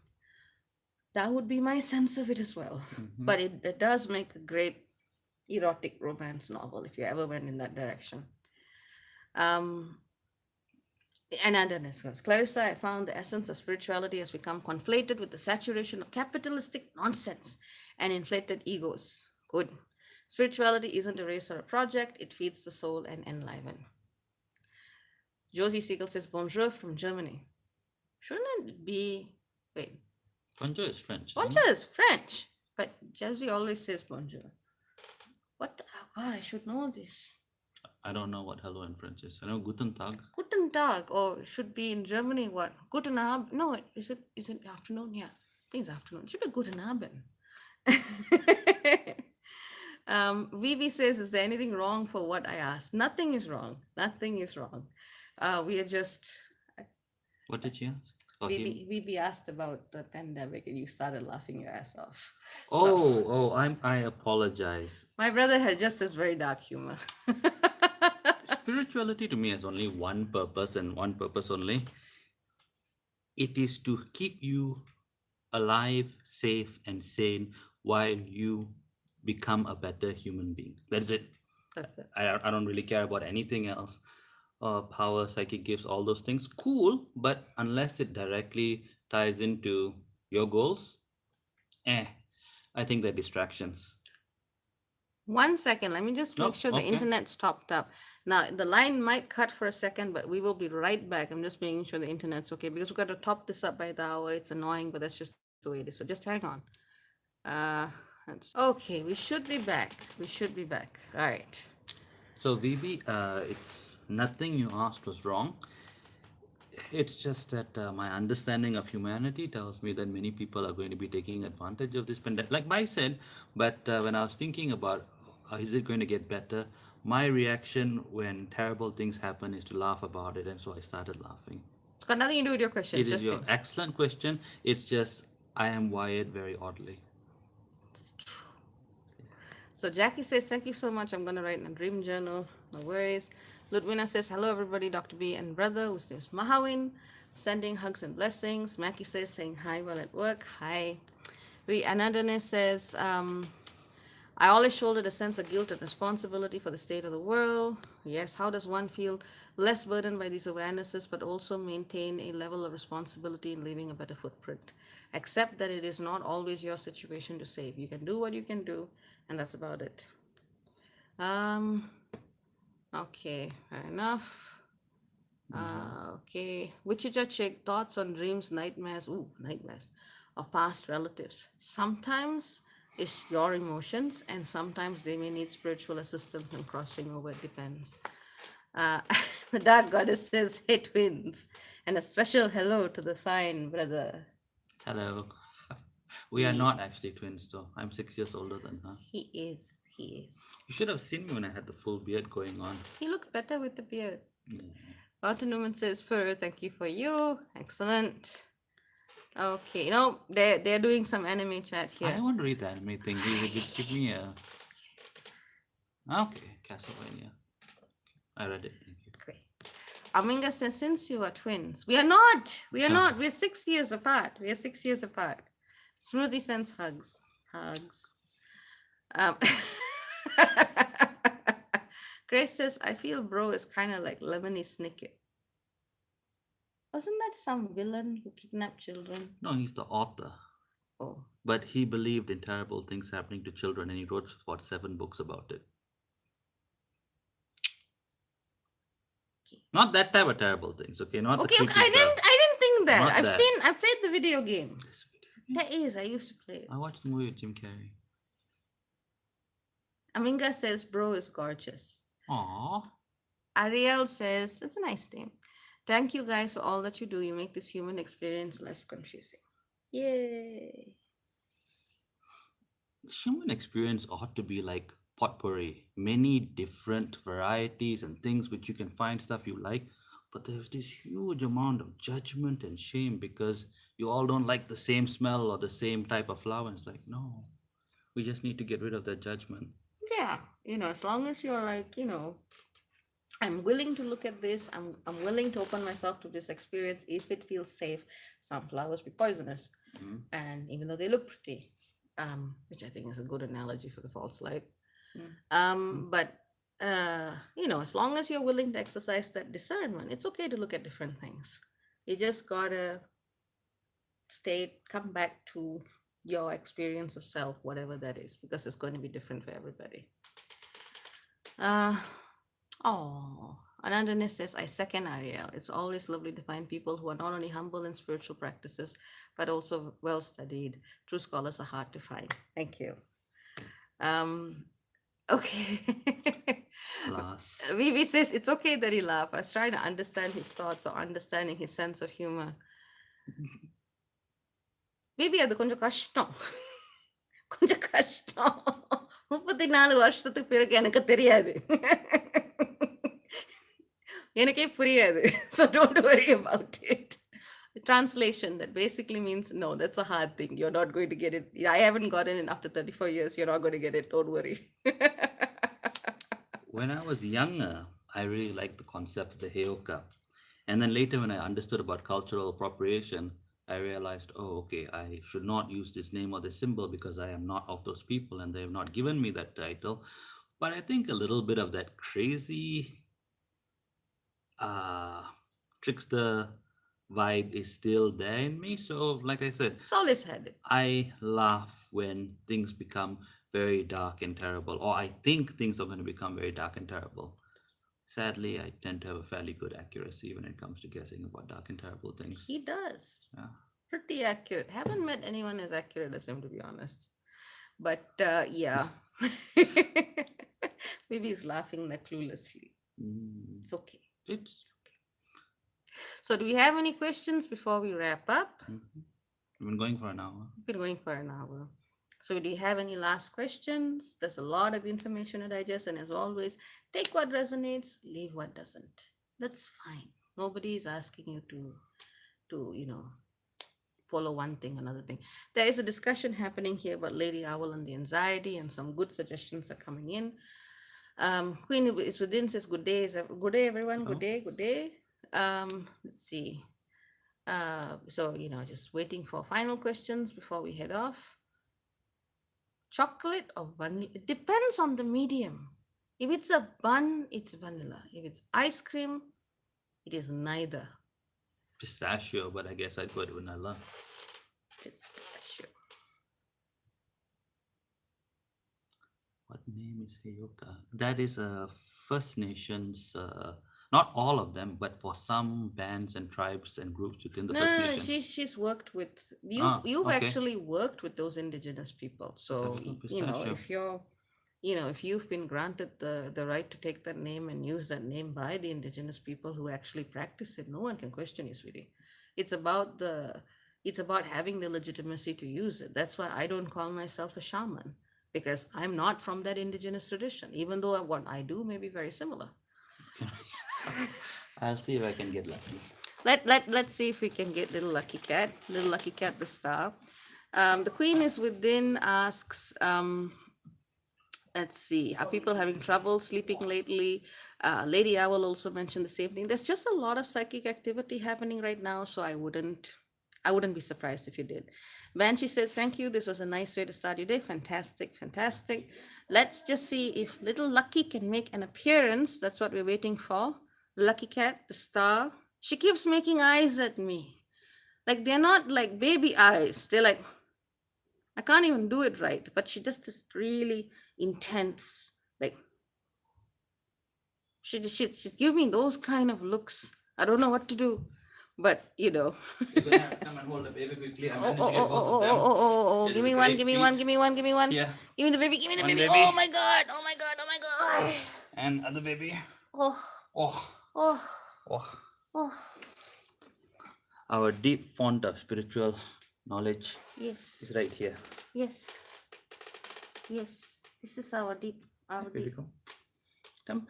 That would be my sense of it as well. But it does make a great erotic romance novel if you ever went in that direction. And underneath this, Clarissa, I found the essence of spirituality has become conflated with the saturation of capitalistic nonsense and inflated egos. Good. Spirituality isn't a race or a project, it feeds the soul and enliven. Josie Siegel says, bonjour from Germany. Shouldn't it be. Wait. Bonjour is French. Bonjour is French, but Josie always says bonjour. What? Oh God, I should know this. I don't know what hello in French is. I know Guten Tag. Guten Tag, or it should be in Germany what? Guten Abend. No, is it afternoon? Yeah, I think it's afternoon. It should be Guten Abend. Vivi says, is there anything wrong for what I asked? Nothing is wrong. We are just. What did she ask? Or him? Vivi asked about the pandemic, and you started laughing your ass off. I apologize. My brother had just this very dark humor. Spirituality to me has only one purpose and one purpose only. It is to keep you alive, safe, and sane while you become a better human being. That's it. That's it. I don't really care about anything else. Power, psychic gifts, all those things, cool, but unless it directly ties into your goals, I think they're distractions. 1 second, let me just make sure the okay. internet stopped up. Now, the line might cut for a second, but we will be right back. I'm just making sure the internet's okay because we've got to top this up by the hour. It's annoying, but that's just the way it is. So just hang on. Okay, we should be back. All right. So, VB, it's nothing you asked was wrong. It's just that my understanding of humanity tells me that many people are going to be taking advantage of this pandemic. Like I said, but when I was thinking about is it going to get better, my reaction when terrible things happen is to laugh about it, and so I started laughing. It's got nothing to do with your question. It is your excellent question. It's just I am wired very oddly. It's true. So Jackie says, thank you so much. I'm going to write in a dream journal. No worries. Ludwina says, hello everybody, Dr. B and brother, whose name is Mahawin, sending hugs and blessings. Mackie says, saying hi while at work. Hi. Anandane says, I always shouldered a sense of guilt and responsibility for the state of the world. Yes, how does one feel less burdened by these awarenesses, but also maintain a level of responsibility in leaving a better footprint? Accept that it is not always your situation to save. You can do what you can do, and that's about it. Um, okay, fair enough. Okay. Wichita check thoughts on dreams, nightmares. Ooh, nightmares of past relatives. Sometimes it's your emotions, and sometimes they may need spiritual assistance and crossing over. It depends. Uh, the dark goddess says, "Hey, twins," and a special hello to the fine brother. Hello. We are He, not actually twins, though. I'm 6 years older than her. he is. He is. You should have seen me when I had the full beard going on. He looked better with the beard. Yeah. Mountain Woman says, "Fur, thank you for you. Excellent." Okay, no, they're doing some anime chat I here. don't want to read the anime thing. Give me a. Okay, Castlevania. I read it. Thank you. Great. Aminga says, "Since you are twins, we are not. We are not. We're 6 years apart. We are 6 years apart." Smoothie sends hugs. Hugs. Um, Grace says, "I feel bro is kind of like Lemony Snicket. Wasn't that some villain who kidnapped children?" No, he's the author. Oh, But he believed in terrible things happening to children and he wrote about 7 books about it. okay. Not that type of terrible things, okay? Not the Okay, creepy okay. I stuff. didn't. I didn't think that. Not that. I played the video game. This video. That is. I used to play it. I watched the movie with Jim Carrey. Aminga says, "Bro is gorgeous." Aww. Ariel says, "It's a nice name. Thank you guys for all that you do. You make this human experience less confusing." Yay. Human experience ought to be like potpourri, many different varieties and things which you can find stuff you like, but there's this huge amount of judgment and shame because you all don't like the same smell or the same type of flower. And it's like, no, we just need to get rid of that judgment. Yeah. As long as you're like, I'm willing to look at this. I'm willing to open myself to this experience if it feels safe. Some flowers be poisonous. Mhm. And even though they look pretty, which I think is a good analogy for the false light. Mm. But as long as you're willing to exercise that discernment, it's okay to look at different things. You just gotta come back to your experience of self, whatever that is, because it's going to be different for everybody. Oh, Anandane says, "I second Ariel. It's always lovely to find people who are not only humble in spiritual practices, but also well studied. True scholars are hard to find." Thank you. Okay. Alas. Vivi says, "It's okay that he laughed. I was trying to understand his thoughts or understanding his sense of humor." Vivi, அது கொஞ்சம் கஷ்டம். கொஞ்சம் கஷ்டம். 34 வருஷத்துக்கு பிறகு எனக்கு தெரியாது. எனக்கே புரியாது. So don't worry about it. Translation that basically means, no, that's a hard thing. You're not going to get it. I haven't gotten it after 34 years. You're not going to get it. Don't worry. When I was younger, I really liked the concept of the heyoka. And then later, when I understood about cultural appropriation, I realized, oh, okay, I should not use this name or this symbol because I am not of those people and they have not given me that title. But I think a little bit of that crazy trickster vibe is still there in me. So, like I said, It's always had it. I laugh when things become very dark and terrible, or I think things are going to become very dark and terrible. Sadly, I tend to have a fairly good accuracy when it comes to guessing about dark and terrible things. He does. Yeah. Pretty accurate. Haven't met anyone as accurate as him, to be honest. But yeah. Maybe he's laughing that cluelessly. It's okay. It's So, do we have any questions before we wrap up? We've been going for an hour. We've been going for an hour. So, do you have any last questions? There's a lot of information to digest, and as always, take what resonates, leave what doesn't. That's fine. Nobody is asking you to follow one thing, another thing. There is a discussion happening here about Lady Owl and the anxiety, and some good suggestions are coming in. Queen is within says, "Good day, good day, everyone. Good day, good day." Let's see. So just waiting for final questions before we head off. Chocolate or vanilla? It depends on the medium. If it's a bun, it's vanilla. If it's ice cream, it is neither. Pistachio, but I guess I'd put vanilla. Pistachio. What name is Heyoka. That is First Nations. Not all of them, but for some bands and tribes and groups within the No, First no, no, Nations. she's worked with Ah, you've okay. actually worked with those indigenous people. So Capital you know, Pistachio. if you're if you've been granted the right to take that name and use that name by the indigenous people who actually practice it, no one can question you, sweetie. It's about having the legitimacy to use it. That's why I don't call myself a shaman, because I'm not from that indigenous tradition, even though what I do may be very similar. I'll see if I can get lucky. Let's see if we can get little lucky cat the star. The queen is within, asks, let's see, are people having trouble sleeping lately? Lady Owl also mentioned the same thing. There's just a lot of psychic activity happening right now, so I wouldn't be surprised if you did. Banshee says, thank you. This was a nice way to start your day. Fantastic, fantastic. Let's just see if little Lucky can make an appearance. That's what we're waiting for. Lucky cat, the star. She keeps making eyes at me. Like they're not like baby eyes. They're like, I can't even do it right, but she just is really intense. Like she's giving me those kind of looks. I don't know what to do, but You're gonna have to come and hold the baby quickly. I Oh, managed oh, to get oh, both oh, of oh, them. oh, oh, oh, It give is a me one, great give me one, feat. give me one, give me one. Here, Give me the baby, give me the one baby. baby. Oh my god, oh my god, oh my god. And other baby. Oh, Oh, oh, oh. oh. Our deep font of spiritual knowledge Yes, is right here. yes, yes. This is our Baby, deep. come.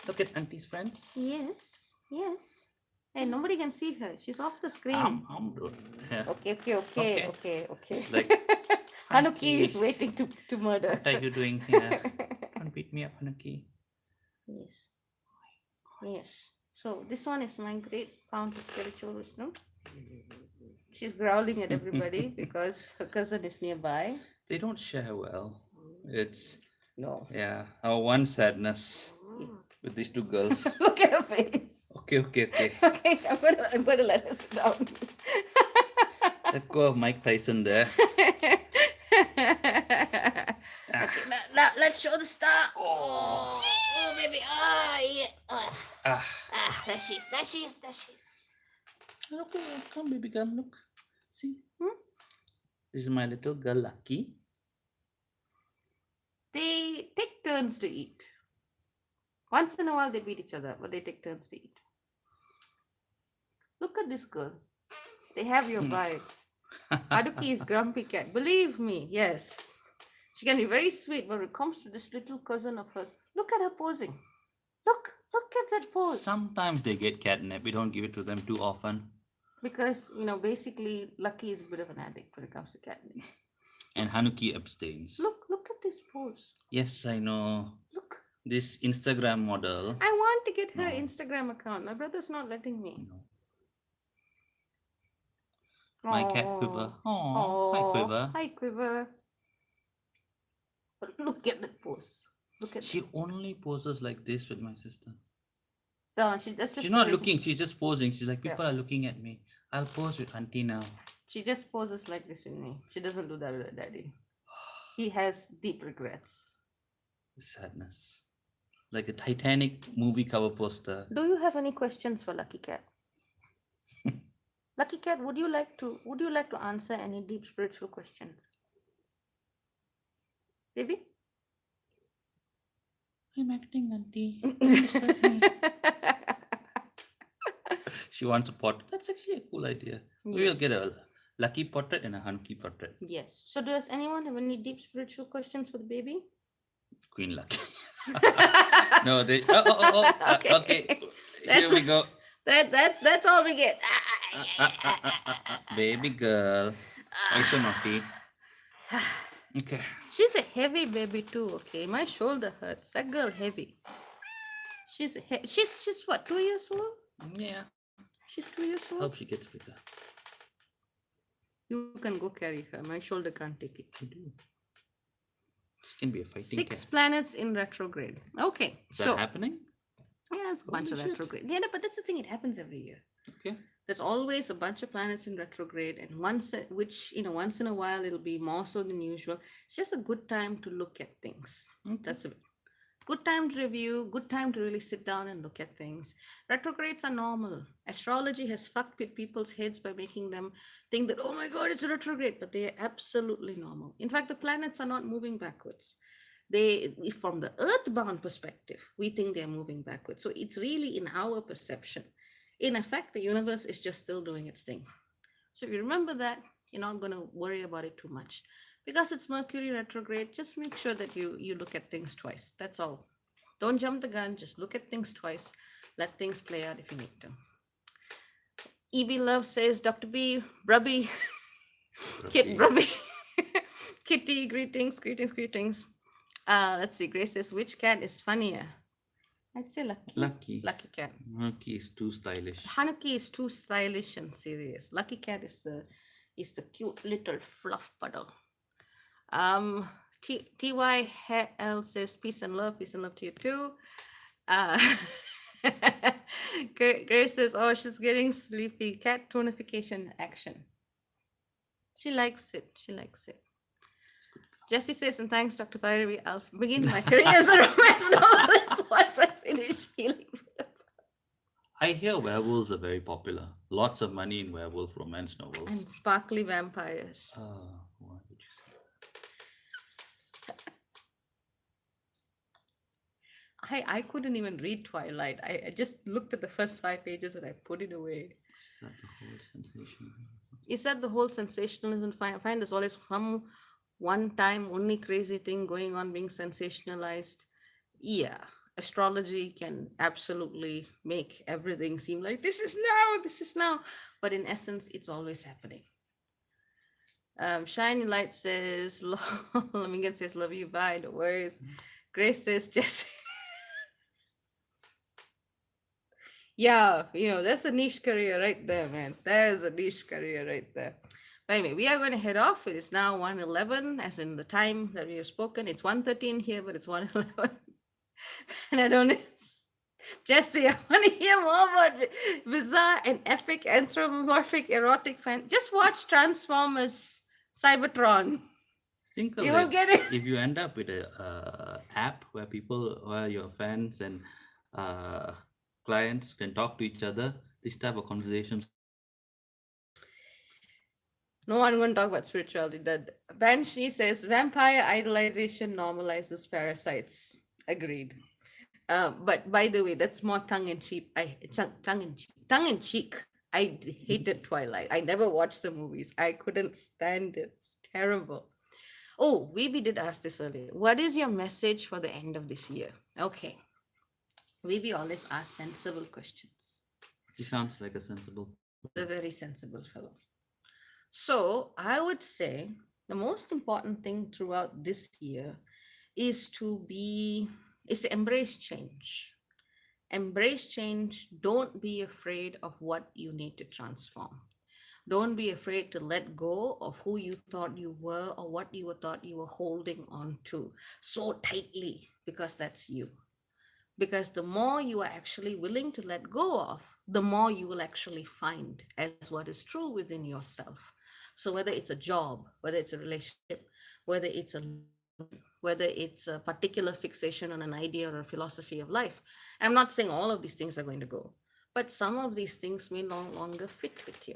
Look at Auntie's friends. Yes, yes. Hey, nobody can see her. She's off the screen. I'm doing. Yeah. Okay. Like, Hanuki is waiting to murder. What are you doing here? Don't beat me up, Hanuki. Yes. Yes. So this one is my great fount of spiritual wisdom. She's growling at everybody because her cousin is nearby. They don't share well. It's No. yeah. Our one sadness with these two girls. Look at her face. Okay. Okay, I'm gonna let her sit down. Let go of Mike Tyson there. Okay, now let's show the star. Oh baby. Ah. There she is. Okay, come, baby girl. Look. See? Hmm? This is my little girl, Lucky. They take turns to eat. Once in a while they beat each other, but they take turns to eat. Look at this girl. They have your vibes. Haruki is grumpy cat. Believe me, yes. She can be very sweet, but when it comes to this little cousin of hers, look at her posing. Look at that pose. Sometimes they get catnip. We don't give it to them too often. Because, basically, Lucky is a bit of an addict when it comes to catnip. And Hanuki abstains. Look at this pose. Yes, I know. Look. This Instagram model. I want to get her Instagram account. My brother's not letting me. No. My cat Quiver. Oh, hi Quiver. Hi Quiver. But look at that pose. She only poses like this with my sister. No, that's just She's not looking. She's just posing. She's like, people Yeah. are looking at me. I'll pose with Auntie now. She just poses like this with me. She doesn't do that with her daddy. He has deep regrets. Sadness. Like a Titanic movie cover poster. Do you have any questions for Lucky Cat? Lucky Cat, would you like to answer any deep spiritual questions? Baby? I'm acting, Auntie. She wants a portrait. That's actually a cool idea. We'll get a Lucky portrait and a Hanuki portrait. Yes. So does anyone have any deep spiritual questions for the baby? Queen Lucky. No, they. Okay. Here we go. That's all we get. Baby girl. Why so naughty? Okay. She's a heavy baby too. Okay, my shoulder hurts. That girl heavy. She's what, 2 years old? Yeah. She's 2 years old. Hope she gets bigger. You can go carry her. My shoulder can't take it. I do. She can be a fighting 6 cat. planets in retrograde. Okay, Is that happening? yeah, it's a bunch of shit. retrograde. Yeah, no, but that's the thing. It happens every year. Okay. There's always a bunch of planets in retrograde, and once in a while it'll be more so than usual. It's just a good time to look at things. That's a good time to review, good time to really sit down and look at things. Retrogrades are normal. Astrology has fucked with people's heads by making them think that, oh my God, it's a retrograde, but they are absolutely normal. In fact, the planets are not moving backwards. From the earthbound perspective, we think they're moving backwards. So it's really in our perception. In effect, the universe is just still doing its thing. So if you remember that, you're not going to worry about it too much. Because it's Mercury retrograde, just make sure that you look at things twice. That's all. Don't jump the gun, just look at things twice. Let things play out if you need to. Evie Love says, Dr. B, Brubby, Kit Brubby, Kitty, greetings, greetings, greetings. Let's see, Grace says, which cat is funnier? I'd say Lucky. Lucky cat. Hanuki is too stylish. Hanuki is too stylish and serious. Lucky cat is the cute little fluff puddle. TYL says peace and love to you too. Grace says, oh, she's getting sleepy. Cat tonification action. She likes it. Jesse says, and thanks, Dr. Bhairavi, I'll begin my career as a romance novelist once I finish feeling. I hear werewolves are very popular. Lots of money in werewolf romance novels. And sparkly vampires. Why would you say that? I couldn't even read Twilight. I just looked at the first 5 pages and I put it away. Is that the whole sensationalism? Is that the whole sensationalism? I find there's always some one time only crazy thing going on being sensationalized. Yeah, astrology can absolutely make everything seem like this is now. But in essence, it's always happening. Shiny Light says, Lamingan says, love you, bye, no worries. Grace says, Jesse. Yeah, that's a niche career right there, man. There's a niche career right there. But anyway, we are going to head off. It is now 1:11, as in the time that we have spoken. It's 1:13 here, but it's 1:11. And I don't know. Jesse, I want to hear more about bizarre and epic anthropomorphic erotic fan. Just watch Transformers Cybertron. Think of You will get it. If you end up with a app where your fans and clients can talk to each other, this type of conversations. No one going to talk about spirituality. That Banshee says vampire idolization normalizes parasites. Agreed. But by the way, that's more tongue in cheek. Tongue in cheek. I hated Twilight. I never watched the movies. I couldn't stand it. It's terrible. Oh, Weeby did ask this earlier. What is your message for the end of this year? Okay. Weeby always asks sensible questions. He sounds like a sensible. A very sensible fellow. So I would say the most important thing throughout this year is to embrace change. Embrace change. Don't be afraid of what you need to transform. Don't be afraid to let go of who you thought you were or what you thought you were holding on to so tightly, because that's you. Because the more you are actually willing to let go of, the more you will actually find as what is true within yourself. So whether it's a job, whether it's a relationship, whether it's a particular fixation on an idea or a philosophy of life. I'm not saying all of these things are going to go, but some of these things may no longer fit with you.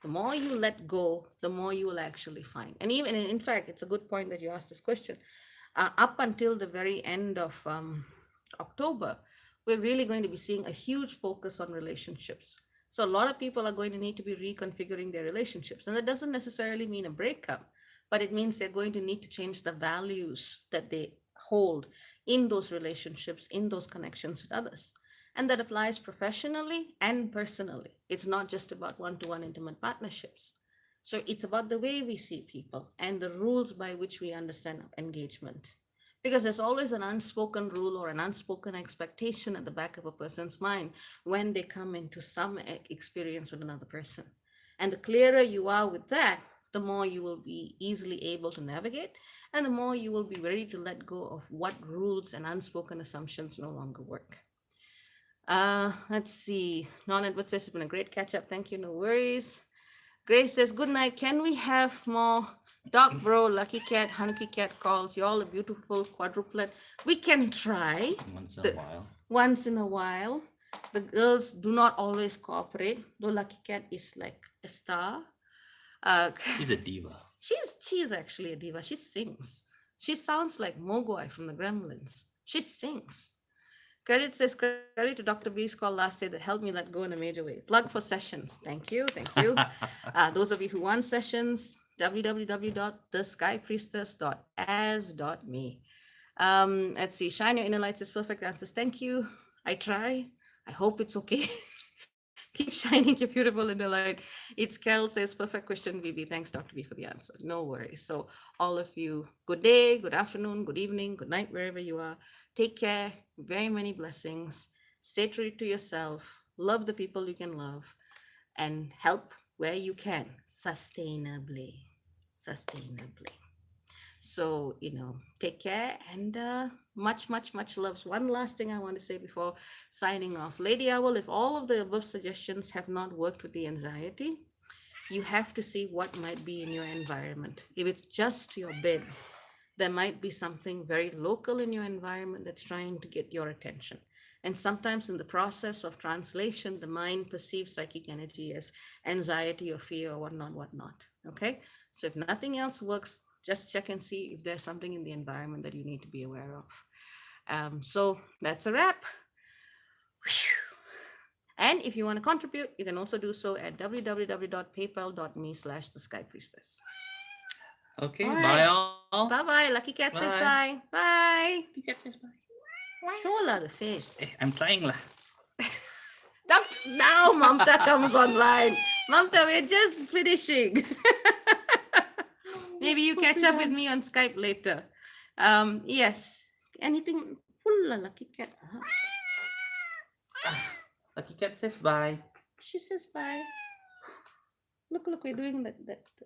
The more you let go, the more you will actually find. And even, in fact, it's a good point that you asked this question. Up until the very end of October, we're really going to be seeing a huge focus on relationships. So a lot of people are going to need to be reconfiguring their relationships. And that doesn't necessarily mean a breakup, but it means they're going to need to change the values that they hold in those relationships, in those connections with others. And that applies professionally and personally. It's not just about one-to-one intimate partnerships. So it's about the way we see people and the rules by which we understand engagement. Because there's always an unspoken rule or an unspoken expectation at the back of a person's mind when they come into some experience with another person. And the clearer you are with that, the more you will be easily able to navigate, and the more you will be ready to let go of what rules and unspoken assumptions no longer work. Let's see. Non-Edward says it's been a great catch up. Thank you. No worries. Grace says, good night. Can we have more Doc Bro, Lucky Cat, Hanuki Cat calls? You're all a beautiful quadruplet. We can try Once in a the, while. once in a while. The girls do not always cooperate, though Lucky Cat is like a star. She's a diva. She's actually a diva. She sings. She sounds like Mogwai from the Gremlins. She sings. Credit says credit to Dr. B's call last day that helped me let go in a major way. Plug for sessions. Thank you. Thank you. Those of you who want sessions, www.theskypriestess.as.me. Let's see. Shine your inner lights is perfect answers. Thank you. I try. I hope it's okay. Keep shining your beautiful inner light. It's Carol says, perfect question, BB. Thanks, Dr. B, for the answer. No worries. So, all of you, good day, good afternoon, good evening, good night, wherever you are. Take care. Very many blessings. Stay true to yourself. Love the people you can love and help where you can sustainably. Sustainably. So, take care and much, much, much loves. One last thing I want to say before signing off. Lady Owl, if all of the above suggestions have not worked with the anxiety, you have to see what might be in your environment. If it's just your bed, there might be something very local in your environment that's trying to get your attention. And sometimes in the process of translation, the mind perceives psychic energy as anxiety or fear or whatnot. Okay? So if nothing else works, just check and see if there's something in the environment that you need to be aware of. So that's a wrap. And if you want to contribute, you can also do so at www.paypal.me/theskypriestess. Okay, All bye right. all. Bye-bye. Lucky Cat says bye. Bye. Lucky Cat says bye. Show la the face. I'm trying lah. Now Mamta comes online. Mamta, we're just finishing. Maybe you catch up with me on Skype later. Yes. Anything? Full Lucky Cat. Lucky Cat says bye. She says bye. Look, we're doing that.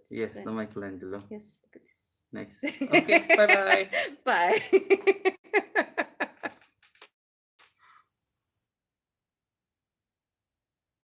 Yes, the Michelangelo. Yes, look at this. Nice. Okay, bye-bye. Bye.